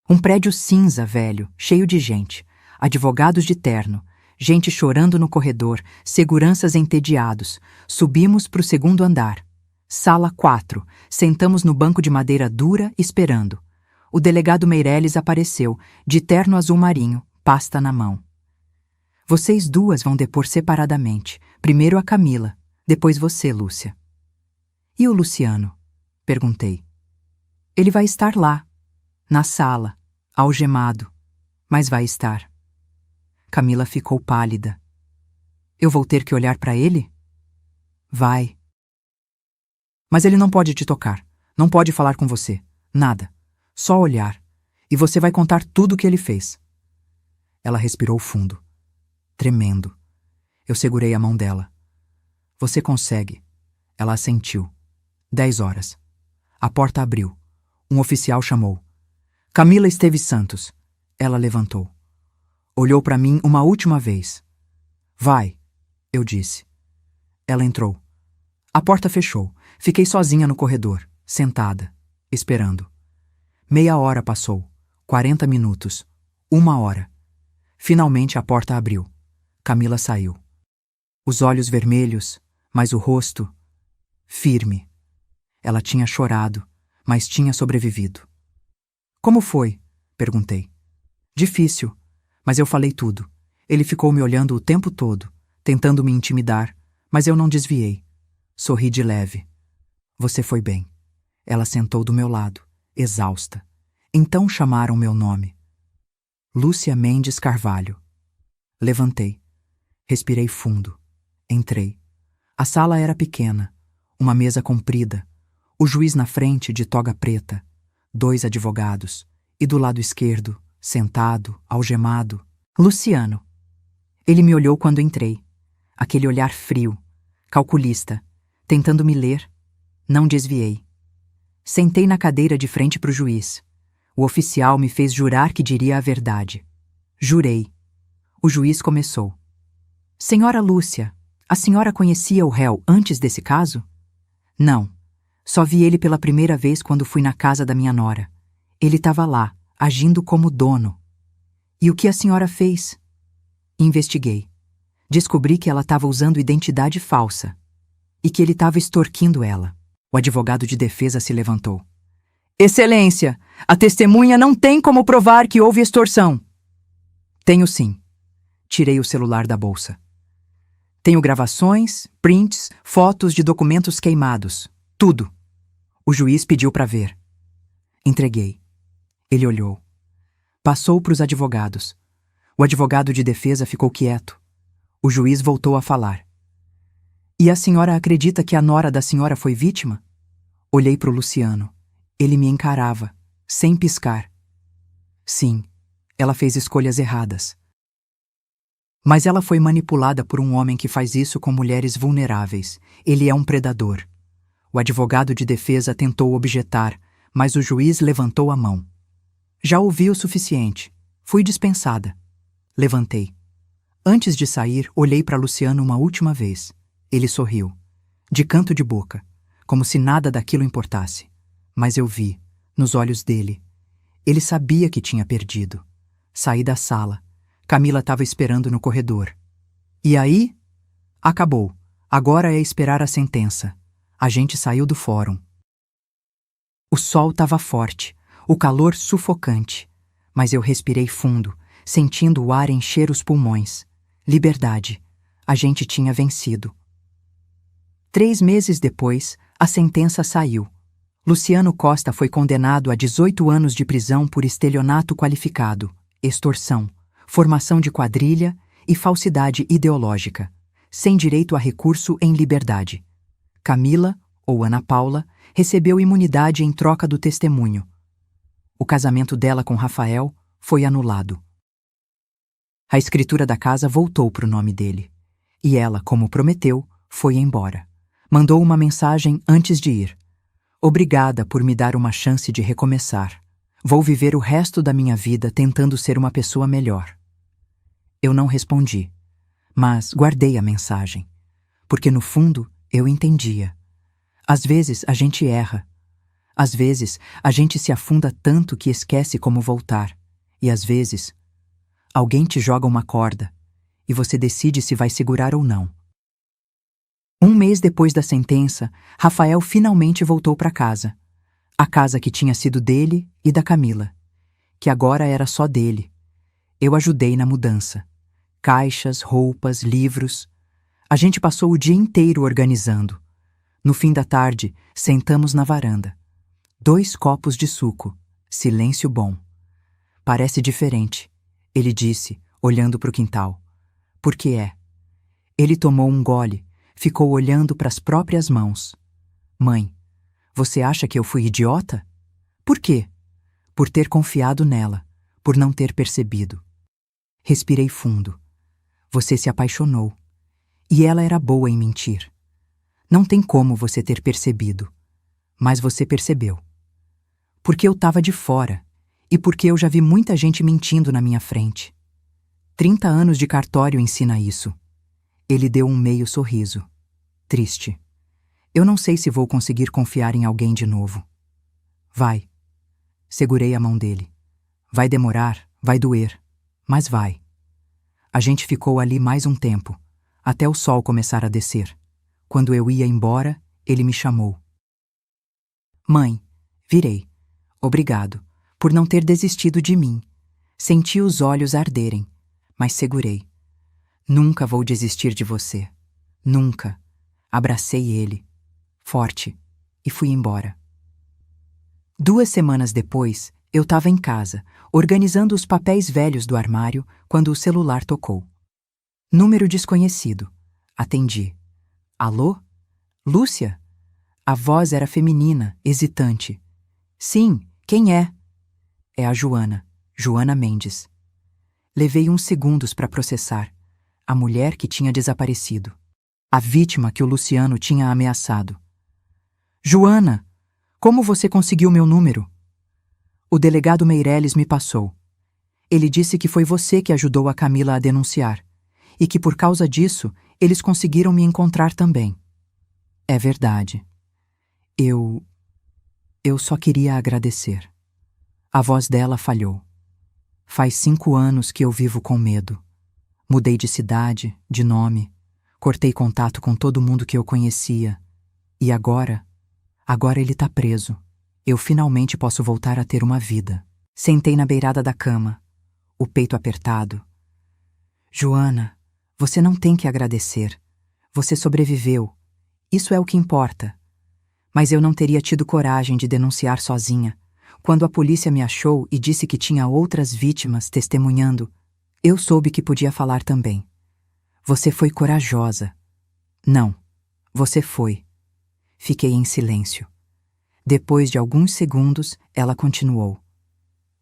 [SPEAKER 1] Um prédio cinza, velho, cheio de gente. Advogados de terno. Gente chorando no corredor, seguranças entediados. Subimos pro segundo andar. Sala 4. Sentamos no banco de madeira dura, esperando. O delegado Meirelles apareceu, de terno azul marinho, pasta na mão. Vocês duas vão depor separadamente. Primeiro a Camila, depois você, Lúcia. E o Luciano? Perguntei. Ele vai estar lá, na sala, algemado, mas vai estar. Camila ficou pálida. Eu vou ter que olhar para ele? Vai. Mas ele não pode te tocar, não pode falar com você, nada. Só olhar. E você vai contar tudo o que ele fez. Ela respirou fundo, tremendo. Eu segurei a mão dela. Você consegue. Ela assentiu. 10h. A porta abriu. Um oficial chamou. Camila Esteves Santos. Ela levantou. Olhou para mim uma última vez. Vai, eu disse. Ela entrou. A porta fechou. Fiquei sozinha no corredor, sentada, esperando. Meia hora passou. 40 minutos. 1 hora. Finalmente a porta abriu. Camila saiu. Os olhos vermelhos, mas o rosto firme. Ela tinha chorado, mas tinha sobrevivido. Como foi? Perguntei. Difícil, mas eu falei tudo. Ele ficou me olhando o tempo todo, tentando me intimidar, mas eu não desviei. Sorri de leve. Você foi bem. Ela sentou do meu lado, exausta. Então chamaram meu nome. Lúcia Mendes Carvalho. Levantei. Respirei fundo. Entrei. A sala era pequena. Uma mesa comprida. O juiz na frente de toga preta. 2 advogados. E do lado esquerdo, sentado, algemado, Luciano. Ele me olhou quando entrei. Aquele olhar frio, calculista, tentando me ler. Não desviei. Sentei na cadeira de frente para o juiz. O oficial me fez jurar que diria a verdade. Jurei. O juiz começou. Senhora Lúcia, a senhora conhecia o réu antes desse caso? Não. Só vi ele pela primeira vez quando fui na casa da minha nora. Ele estava lá, agindo como dono. E o que a senhora fez? Investiguei. Descobri que ela estava usando identidade falsa e que ele estava extorquindo ela. O advogado de defesa se levantou. Excelência, a testemunha não tem como provar que houve extorsão. Tenho sim. Tirei o celular da bolsa. Tenho gravações, prints, fotos de documentos queimados. Tudo. O juiz pediu para ver. Entreguei. Ele olhou. Passou para os advogados. O advogado de defesa ficou quieto. O juiz voltou a falar. E a senhora acredita que a nora da senhora foi vítima? Olhei para o Luciano. Ele me encarava, sem piscar. Sim, ela fez escolhas erradas. Mas ela foi manipulada por um homem que faz isso com mulheres vulneráveis. Ele é um predador. O advogado de defesa tentou objetar, mas o juiz levantou a mão. Já ouvi o suficiente. Fui dispensada. Levantei. Antes de sair, olhei para Luciano uma última vez. Ele sorriu, de canto de boca, como se nada daquilo importasse. Mas eu vi, nos olhos dele. Ele sabia que tinha perdido. Saí da sala. Camila estava esperando no corredor. E aí? Acabou. Agora é esperar a sentença. A gente saiu do fórum. O sol estava forte, o calor sufocante. Mas eu respirei fundo, sentindo o ar encher os pulmões. Liberdade. A gente tinha vencido. 3 meses depois, a sentença saiu. Luciano Costa foi condenado a 18 anos de prisão por estelionato qualificado, extorsão, formação de quadrilha e falsidade ideológica, sem direito a recurso em liberdade. Camila, ou Ana Paula, recebeu imunidade em troca do testemunho. O casamento dela com Rafael foi anulado. A escritura da casa voltou para o nome dele. E ela, como prometeu, foi embora. Mandou uma mensagem antes de ir. Obrigada por me dar uma chance de recomeçar. Vou viver o resto da minha vida tentando ser uma pessoa melhor. Eu não respondi, mas guardei a mensagem, porque no fundo eu entendia. Às vezes a gente erra. Às vezes a gente se afunda tanto que esquece como voltar. E às vezes alguém te joga uma corda e você decide se vai segurar ou não. 1 mês depois da sentença, Rafael finalmente voltou para casa. A casa que tinha sido dele e da Camila, que agora era só dele. Eu ajudei na mudança. Caixas, roupas, livros. A gente passou o dia inteiro organizando. No fim da tarde, sentamos na varanda. 2 copos de suco. Silêncio bom. Parece diferente, ele disse, olhando para o quintal. Por que é? Ele tomou um gole. Ficou olhando para as próprias mãos. Mãe, você acha que eu fui idiota? Por quê? Por ter confiado nela, por não ter percebido. Respirei fundo. Você se apaixonou. E ela era boa em mentir. Não tem como você ter percebido. Mas você percebeu. Porque eu estava de fora. E porque eu já vi muita gente mentindo na minha frente. 30 anos de cartório ensina isso. Ele deu um meio sorriso. Triste. Eu não sei se vou conseguir confiar em alguém de novo. Vai. Segurei a mão dele. Vai demorar, vai doer, mas vai. A gente ficou ali mais um tempo, até o sol começar a descer. Quando eu ia embora, ele me chamou. Mãe, virei. Obrigado, por não ter desistido de mim. Senti os olhos arderem, mas segurei. Nunca vou desistir de você. Nunca. Abracei ele, forte, e fui embora. 2 semanas depois, eu estava em casa, organizando os papéis velhos do armário, quando o celular tocou. Número desconhecido. Atendi. Alô? Lúcia? A voz era feminina, hesitante. Sim, quem é? É a Joana, Joana Mendes. Levei uns segundos para processar. A mulher que tinha desaparecido. A vítima que o Luciano tinha ameaçado. Joana, como você conseguiu meu número? O delegado Meireles me passou. Ele disse que foi você que ajudou a Camila a denunciar e que por causa disso eles conseguiram me encontrar também. É verdade. Eu só queria agradecer. A voz dela falhou. Faz 5 anos que eu vivo com medo. Mudei de cidade, de nome. Cortei contato com todo mundo que eu conhecia. E agora ele tá preso. Eu finalmente posso voltar a ter uma vida. Sentei na beirada da cama, o peito apertado. Joana, você não tem que agradecer. Você sobreviveu. Isso é o que importa. Mas eu não teria tido coragem de denunciar sozinha. Quando a polícia me achou e disse que tinha outras vítimas testemunhando, eu soube que podia falar também. Você foi corajosa. Não, você foi. Fiquei em silêncio. Depois de alguns segundos, ela continuou.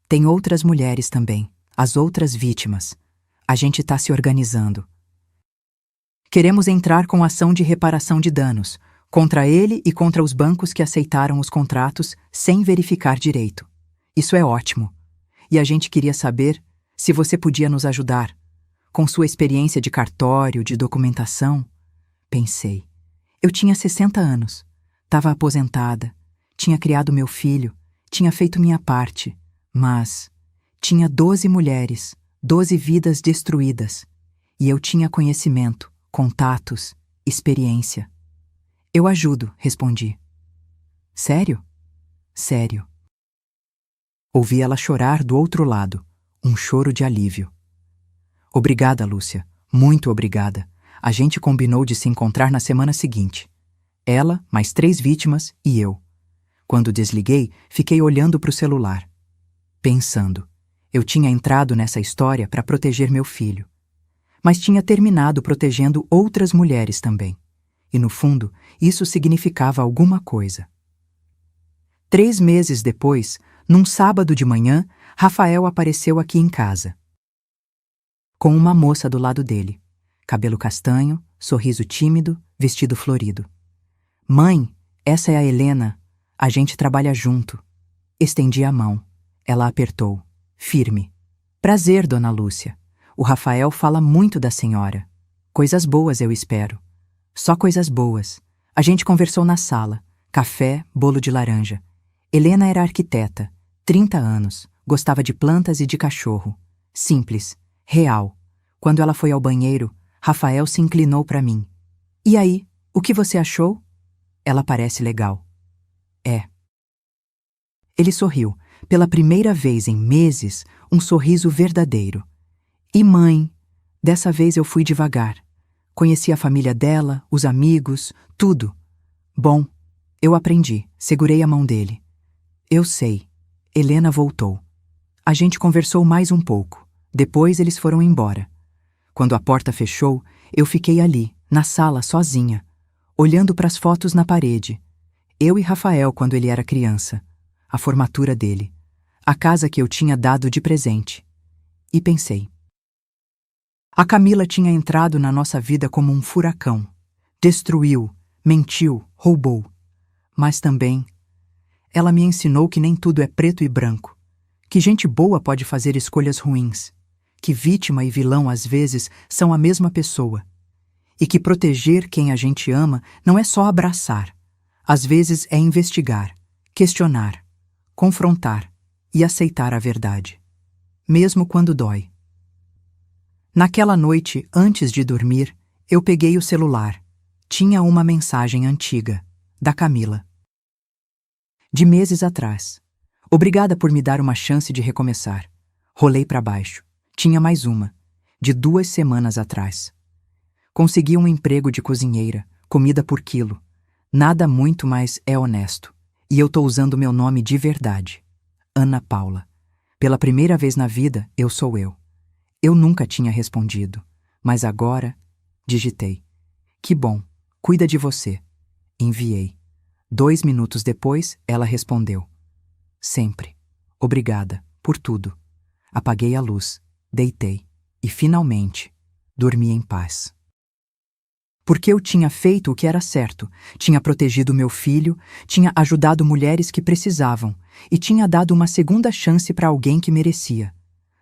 [SPEAKER 1] Tem outras mulheres também, as outras vítimas. A gente está se organizando. Queremos entrar com ação de reparação de danos, contra ele e contra os bancos que aceitaram os contratos sem verificar direito. Isso é ótimo. E a gente queria saber se você podia nos ajudar. com sua experiência de cartório, de documentação. Pensei. Eu tinha 60 anos, estava aposentada, tinha criado meu filho, tinha feito minha parte, mas tinha 12 mulheres, 12 vidas destruídas, e eu tinha conhecimento, contatos, experiência. Eu ajudo, respondi. Sério? Sério. Ouvi ela chorar do outro lado, um choro de alívio. Obrigada, Lúcia, muito obrigada. A gente combinou de se encontrar na semana seguinte. Ela, mais 3 vítimas e eu. Quando desliguei, fiquei olhando para o celular. Pensando, eu tinha entrado nessa história para proteger meu filho. Mas tinha terminado protegendo outras mulheres também. E no fundo, isso significava alguma coisa. 3 meses depois, num sábado de manhã, Rafael apareceu aqui em casa. Com uma moça do lado dele. Cabelo castanho, sorriso tímido, vestido florido. Mãe, essa é a Helena. A gente trabalha junto. Estendi a mão. Ela apertou. Firme. Prazer, dona Lúcia. O Rafael fala muito da senhora. Coisas boas, eu espero. Só coisas boas. A gente conversou na sala. Café, bolo de laranja. Helena era arquiteta. 30 anos. Gostava de plantas e de cachorro. Simples. Real. Quando ela foi ao banheiro, Rafael se inclinou para mim. E aí, o que você achou? Ela parece legal. É. Ele sorriu, pela primeira vez em meses, um sorriso verdadeiro. E mãe? Dessa vez eu fui devagar. Conheci a família dela, os amigos, tudo. Bom, eu aprendi, segurei a mão dele. Eu sei. Helena voltou. A gente conversou mais um pouco. Depois eles foram embora. Quando a porta fechou, eu fiquei ali, na sala, sozinha, olhando para as fotos na parede. Eu e Rafael quando ele era criança. A formatura dele. A casa que eu tinha dado de presente. E pensei. A Camila tinha entrado na nossa vida como um furacão. Destruiu, mentiu, roubou. Mas também, ela me ensinou que nem tudo é preto e branco. Que gente boa pode fazer escolhas ruins. Que vítima e vilão às vezes são a mesma pessoa. E que proteger quem a gente ama não é só abraçar. Às vezes é investigar, questionar, confrontar e aceitar a verdade. Mesmo quando dói. Naquela noite, antes de dormir, eu peguei o celular. Tinha uma mensagem antiga, da Camila. De meses atrás. Obrigada por me dar uma chance de recomeçar. Rolei para baixo. Tinha mais uma, de 2 semanas atrás. Consegui um emprego de cozinheira, comida por quilo. Nada muito, mas é honesto. E eu tô usando meu nome de verdade. Ana Paula. Pela primeira vez na vida, eu sou eu. Eu nunca tinha respondido, mas agora digitei. Que bom, cuida de você. Enviei. 2 minutos depois, ela respondeu. Sempre. Obrigada, por tudo. Apaguei a luz. Deitei e, finalmente, dormi em paz. Porque eu tinha feito o que era certo, tinha protegido meu filho, tinha ajudado mulheres que precisavam e tinha dado uma segunda chance para alguém que merecia.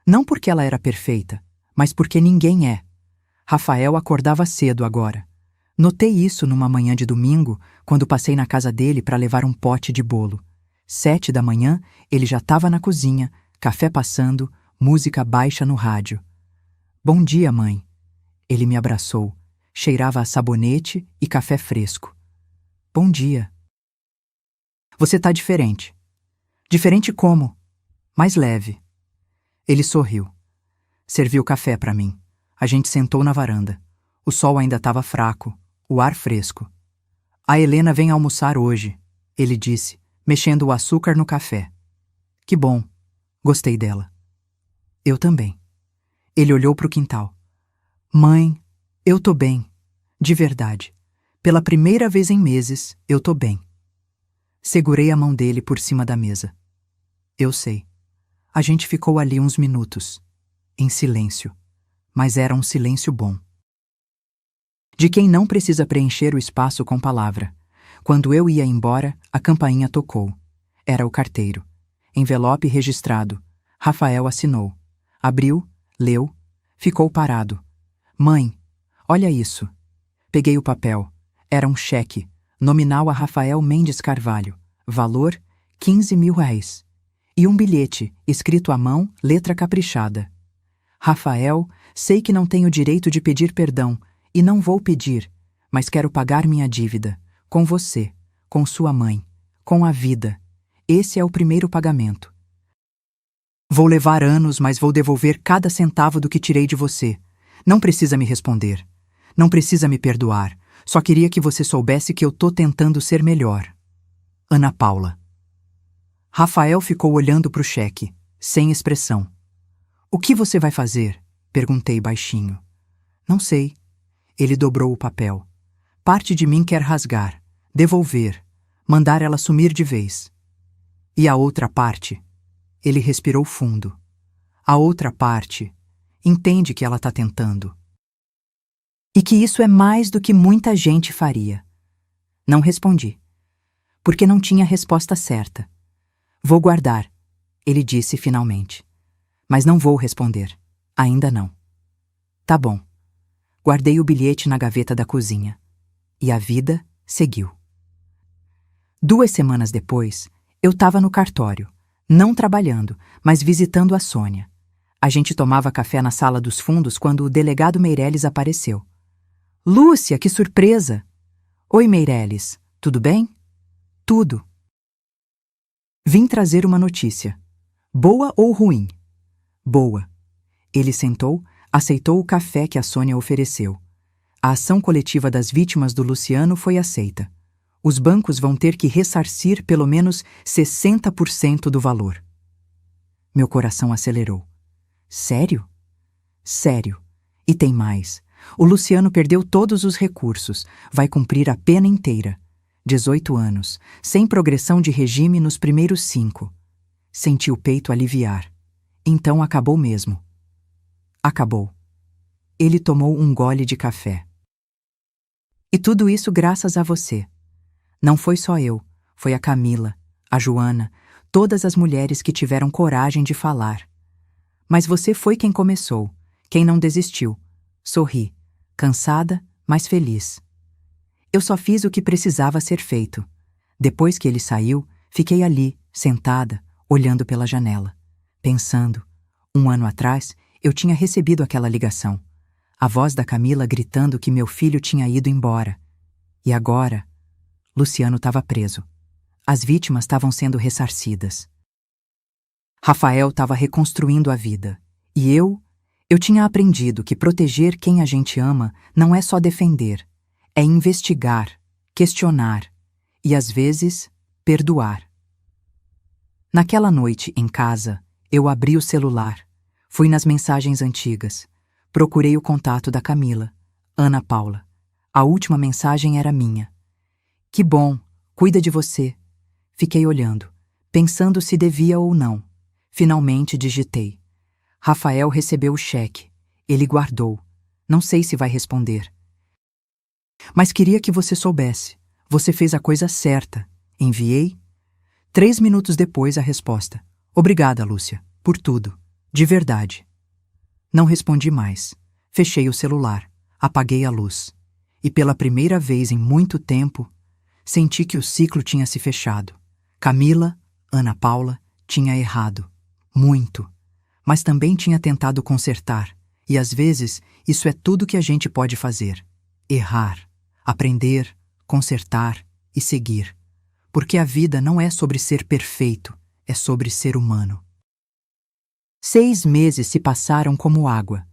[SPEAKER 1] Não porque ela era perfeita, mas porque ninguém é. Rafael acordava cedo agora. Notei isso numa manhã de domingo, quando passei na casa dele para levar um pote de bolo. 7 da manhã, ele já estava na cozinha, café passando, música baixa no rádio. Bom dia, mãe. Ele me abraçou. Cheirava a sabonete e café fresco. Bom dia. Você tá diferente. Diferente como? Mais leve. Ele sorriu. Serviu café para mim. A gente sentou na varanda. O sol ainda estava fraco, o ar fresco. A Helena vem almoçar hoje, ele disse, mexendo o açúcar no café. Que bom. Gostei dela. Eu também. Ele olhou para o quintal. Mãe, eu tô bem. De verdade. Pela primeira vez em meses, eu tô bem. Segurei a mão dele por cima da mesa. Eu sei. A gente ficou ali uns minutos, em silêncio. Mas era um silêncio bom. De quem não precisa preencher o espaço com palavra. Quando eu ia embora, a campainha tocou. Era o carteiro. Envelope registrado. Rafael assinou. Abriu, leu, Ficou parado. Mãe, olha isso. Peguei o papel. Era um cheque, nominal a Rafael Mendes Carvalho, valor R$ 15.000. E um bilhete, escrito à mão, letra caprichada. Rafael, sei que não tenho direito de pedir perdão, e não vou pedir, mas quero pagar minha dívida, com você, com sua mãe, com a vida. Esse é o primeiro pagamento. Vou levar anos, mas vou devolver cada centavo do que tirei de você. Não precisa me responder. Não precisa me perdoar. Só queria que você soubesse que eu tô tentando ser melhor. Ana Paula. Rafael ficou olhando para o cheque, sem expressão. O que você vai fazer? Perguntei baixinho. Não sei. Ele dobrou o papel. Parte de mim quer rasgar, devolver, mandar ela sumir de vez. E a outra parte? Ele respirou fundo. A outra parte entende que ela está tentando. E que isso é mais do que muita gente faria. Não respondi, porque não tinha resposta certa. Vou guardar, ele disse finalmente. Mas não vou responder. Ainda não. Tá bom. Guardei o bilhete na gaveta da cozinha. E a vida seguiu. 2 semanas depois, eu estava no cartório, não trabalhando, mas visitando a Sônia. A gente tomava café na sala dos fundos quando o delegado Meirelles apareceu. Lúcia, que surpresa! Oi, Meirelles, tudo bem? Tudo. Vim trazer uma notícia. Boa ou ruim? Boa. Ele sentou, aceitou o café que a Sônia ofereceu. A ação coletiva das vítimas do Luciano foi aceita. Os bancos vão ter que ressarcir pelo menos 60% do valor. Meu coração acelerou. Sério? Sério. E tem mais. O Luciano perdeu todos os recursos, vai cumprir a pena inteira. 18 anos, sem progressão de regime nos primeiros 5. Senti o peito aliviar. Então acabou mesmo. Acabou. Ele tomou um gole de café. E tudo isso graças a você. Não foi só eu, foi a Camila, a Joana, todas as mulheres que tiveram coragem de falar. Mas você foi quem começou, quem não desistiu. Sorri, cansada, mas feliz. Eu só fiz o que precisava ser feito. Depois que ele saiu, fiquei ali, sentada, olhando pela janela, pensando. 1 ano atrás, eu tinha recebido aquela ligação. A voz da Camila gritando que meu filho tinha ido embora. E agora, Luciano estava preso. As vítimas estavam sendo ressarcidas. Rafael estava reconstruindo a vida. E eu tinha aprendido que proteger quem a gente ama não é só defender, é investigar, questionar e, às vezes, perdoar. Naquela noite, em casa, eu abri o celular, fui nas mensagens antigas, procurei o contato da Camila, Ana Paula. A última mensagem era minha. Que bom, cuida de você. Fiquei olhando, pensando se devia ou não. Finalmente digitei. Rafael recebeu o cheque. Ele guardou. Não sei se vai responder. Mas queria que você soubesse. Você fez a coisa certa. Enviei. 3 minutos depois a resposta. Obrigada, Lúcia, por tudo. De verdade. Não respondi mais. Fechei o celular. Apaguei a luz. E pela primeira vez em muito tempo, senti que o ciclo tinha se fechado. Camila, Ana Paula, tinha errado. Muito. Mas também tinha tentado consertar. E às vezes, isso é tudo que a gente pode fazer. Errar, aprender, consertar e seguir. Porque a vida não é sobre ser perfeito, é sobre ser humano. 6 meses se passaram como água.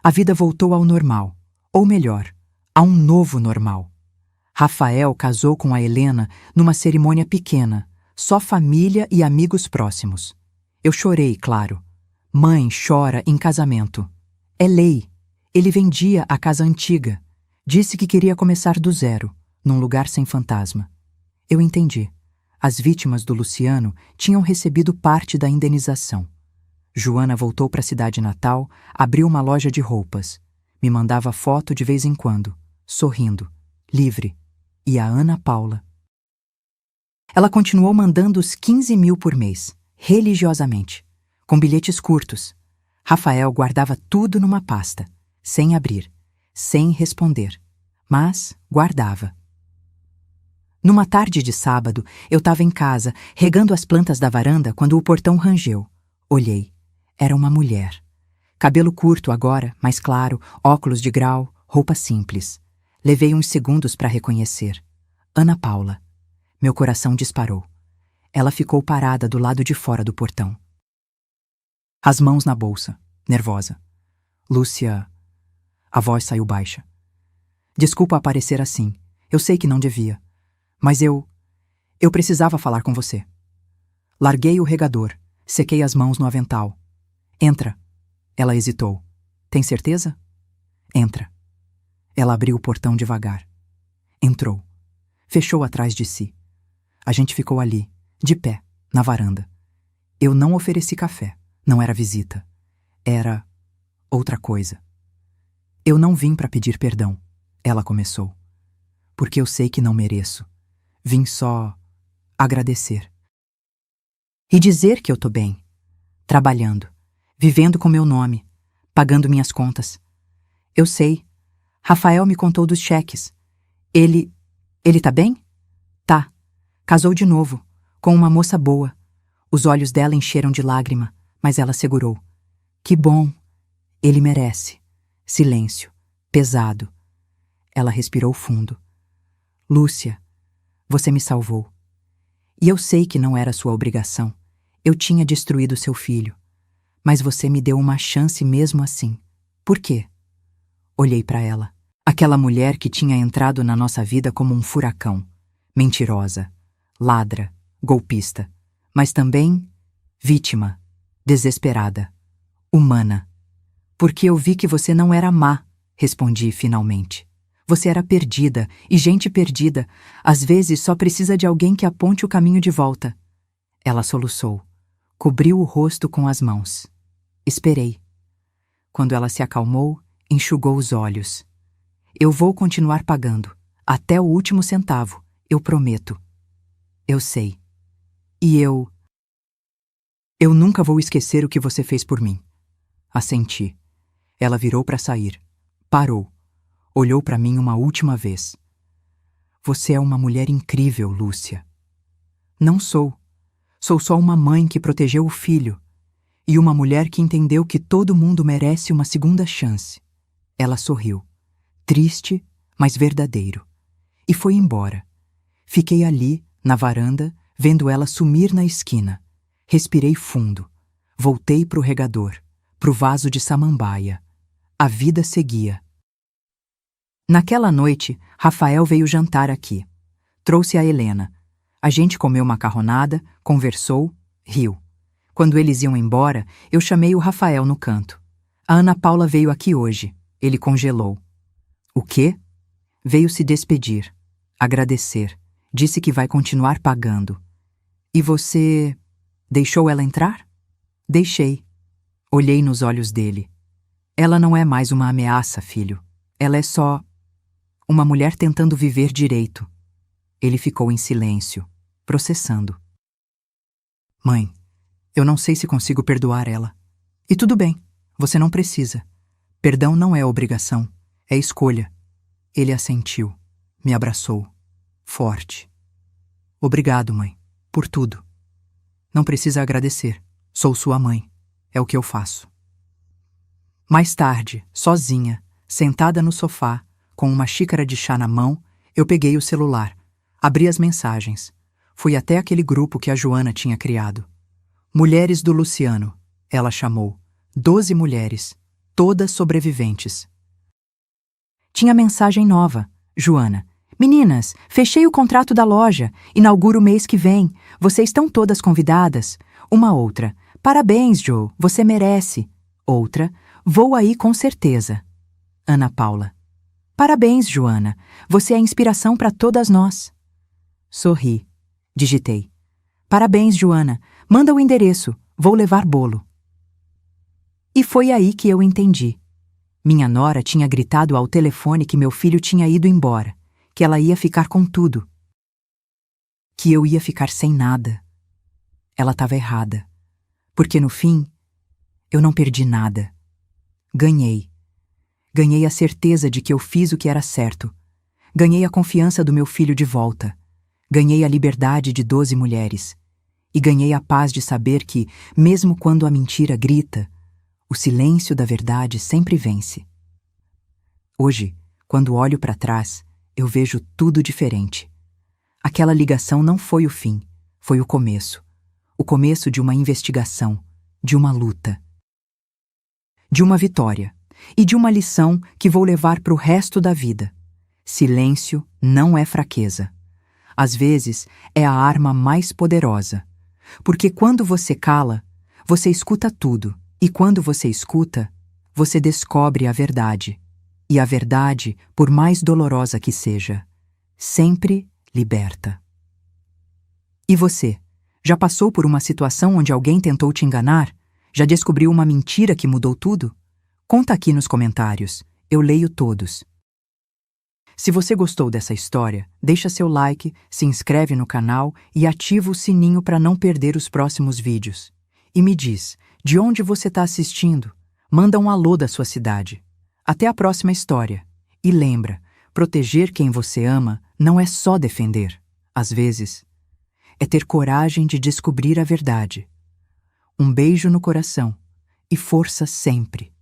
[SPEAKER 1] A vida voltou ao normal. Ou melhor, a um novo normal. Rafael casou com a Helena numa cerimônia pequena, só família e amigos próximos. Eu chorei, claro. Mãe chora em casamento. É lei. Ele vendia a casa antiga. Disse que queria começar do zero, num lugar sem fantasma. Eu entendi. As vítimas do Luciano tinham recebido parte da indenização. Joana voltou para a cidade natal, abriu uma loja de roupas. Me mandava foto de vez em quando, sorrindo, livre. E a Ana Paula? Ela continuou mandando os 15.000 por mês, religiosamente, com bilhetes curtos. Rafael guardava tudo numa pasta, sem abrir, sem responder, mas guardava. Numa tarde de sábado, eu estava em casa, regando as plantas da varanda quando o portão rangeu. Olhei. Era uma mulher. Cabelo curto agora, mais claro, óculos de grau, roupa simples. Levei uns segundos para reconhecer. Ana Paula. Meu coração disparou. Ela ficou parada do lado de fora do portão. As mãos na bolsa, nervosa. Lúcia... A voz saiu baixa. Desculpa aparecer assim. Eu sei que não devia. Mas eu precisava falar com você. Larguei o regador. Sequei as mãos no avental. Entra. Ela hesitou. Tem certeza? Entra. Ela abriu o portão devagar. Entrou. Fechou atrás de si. A gente ficou ali, de pé, na varanda. Eu não ofereci café. Não era visita. Era outra coisa. Eu não vim para pedir perdão. Ela começou. Porque eu sei que não mereço. Vim só agradecer. E dizer que eu tô bem. Trabalhando. Vivendo com meu nome. Pagando minhas contas. Eu sei. Rafael me contou dos cheques. Ele tá bem? Tá. Casou de novo. Com uma moça boa. Os olhos dela encheram de lágrima, mas ela segurou. Que bom. Ele merece. Silêncio. Pesado. Ela respirou fundo. Lúcia, você me salvou. E eu sei que não era sua obrigação. Eu tinha destruído seu filho. Mas você me deu uma chance mesmo assim. Por quê? Olhei para ela. Aquela mulher que tinha entrado na nossa vida como um furacão. Mentirosa, ladra, golpista. Mas também vítima, desesperada, humana. Porque eu vi que você não era má, respondi finalmente. Você era perdida, e gente perdida, às vezes só precisa de alguém que aponte o caminho de volta. Ela soluçou. Cobriu o rosto com as mãos. Esperei. Quando ela se acalmou, enxugou os olhos. Eu vou continuar pagando, até o último centavo, eu prometo. Eu sei. E eu nunca vou esquecer o que você fez por mim. Assenti. Ela virou para sair. Parou. Olhou para mim uma última vez. Você é uma mulher incrível, Lúcia. Não sou. Sou só uma mãe que protegeu o filho. E uma mulher que entendeu que todo mundo merece uma segunda chance. Ela sorriu. Triste, mas verdadeiro. E foi embora. Fiquei ali, na varanda, vendo ela sumir na esquina. Respirei fundo. Voltei pro regador, pro vaso de samambaia. A vida seguia. Naquela noite, Rafael veio jantar aqui. Trouxe a Helena. A gente comeu macarronada, conversou, riu. Quando eles iam embora, eu chamei o Rafael no canto. A Ana Paula veio aqui hoje. Ele congelou. O quê? Veio se despedir. Agradecer. Disse que vai continuar pagando. E você... deixou ela entrar? Deixei. Olhei nos olhos dele. Ela não é mais uma ameaça, filho. Ela é só... uma mulher tentando viver direito. Ele ficou em silêncio, processando. Mãe, eu não sei se consigo perdoar ela. E tudo bem, você não precisa. Perdão não é obrigação, é escolha. Ele assentiu, me abraçou, forte. Obrigado, mãe, por tudo. Não precisa agradecer, sou sua mãe, é o que eu faço. Mais tarde, sozinha, sentada no sofá, com uma xícara de chá na mão, eu peguei o celular, abri as mensagens. Fui até aquele grupo que a Joana tinha criado. Mulheres do Luciano, ela chamou. 12 mulheres, todas sobreviventes. Tinha mensagem nova. Joana. Meninas, fechei o contrato da loja. Inauguro o mês que vem. Vocês estão todas convidadas. Uma outra. Parabéns, Joe, você merece. Outra. Vou aí com certeza. Ana Paula. Parabéns, Joana. Você é inspiração para todas nós. Sorri. Digitei. Parabéns, Joana. Manda o endereço. Vou levar bolo. E foi aí que eu entendi. Minha nora tinha gritado ao telefone que meu filho tinha ido embora, que ela ia ficar com tudo. Que eu ia ficar sem nada. Ela estava errada. Porque no fim, eu não perdi nada. Ganhei. Ganhei a certeza de que eu fiz o que era certo. Ganhei a confiança do meu filho de volta. Ganhei a liberdade de 12 mulheres. E ganhei a paz de saber que, mesmo quando a mentira grita, o silêncio da verdade sempre vence. Hoje, quando olho para trás, eu vejo tudo diferente. Aquela ligação não foi o fim, foi o começo. O começo de uma investigação, de uma luta, de uma vitória e de uma lição que vou levar para o resto da vida. Silêncio não é fraqueza. Às vezes, é a arma mais poderosa. Porque quando você cala, você escuta tudo. E quando você escuta, você descobre a verdade. E a verdade, por mais dolorosa que seja, sempre liberta. E você? Já passou por uma situação onde alguém tentou te enganar? Já descobriu uma mentira que mudou tudo? Conta aqui nos comentários. Eu leio todos. Se você gostou dessa história, deixa seu like, se inscreve no canal e ativa o sininho para não perder os próximos vídeos. E me diz, de onde você está assistindo? Manda um alô da sua cidade. Até a próxima história. E lembra, proteger quem você ama não é só defender. Às vezes, é ter coragem de descobrir a verdade. Um beijo no coração e força sempre.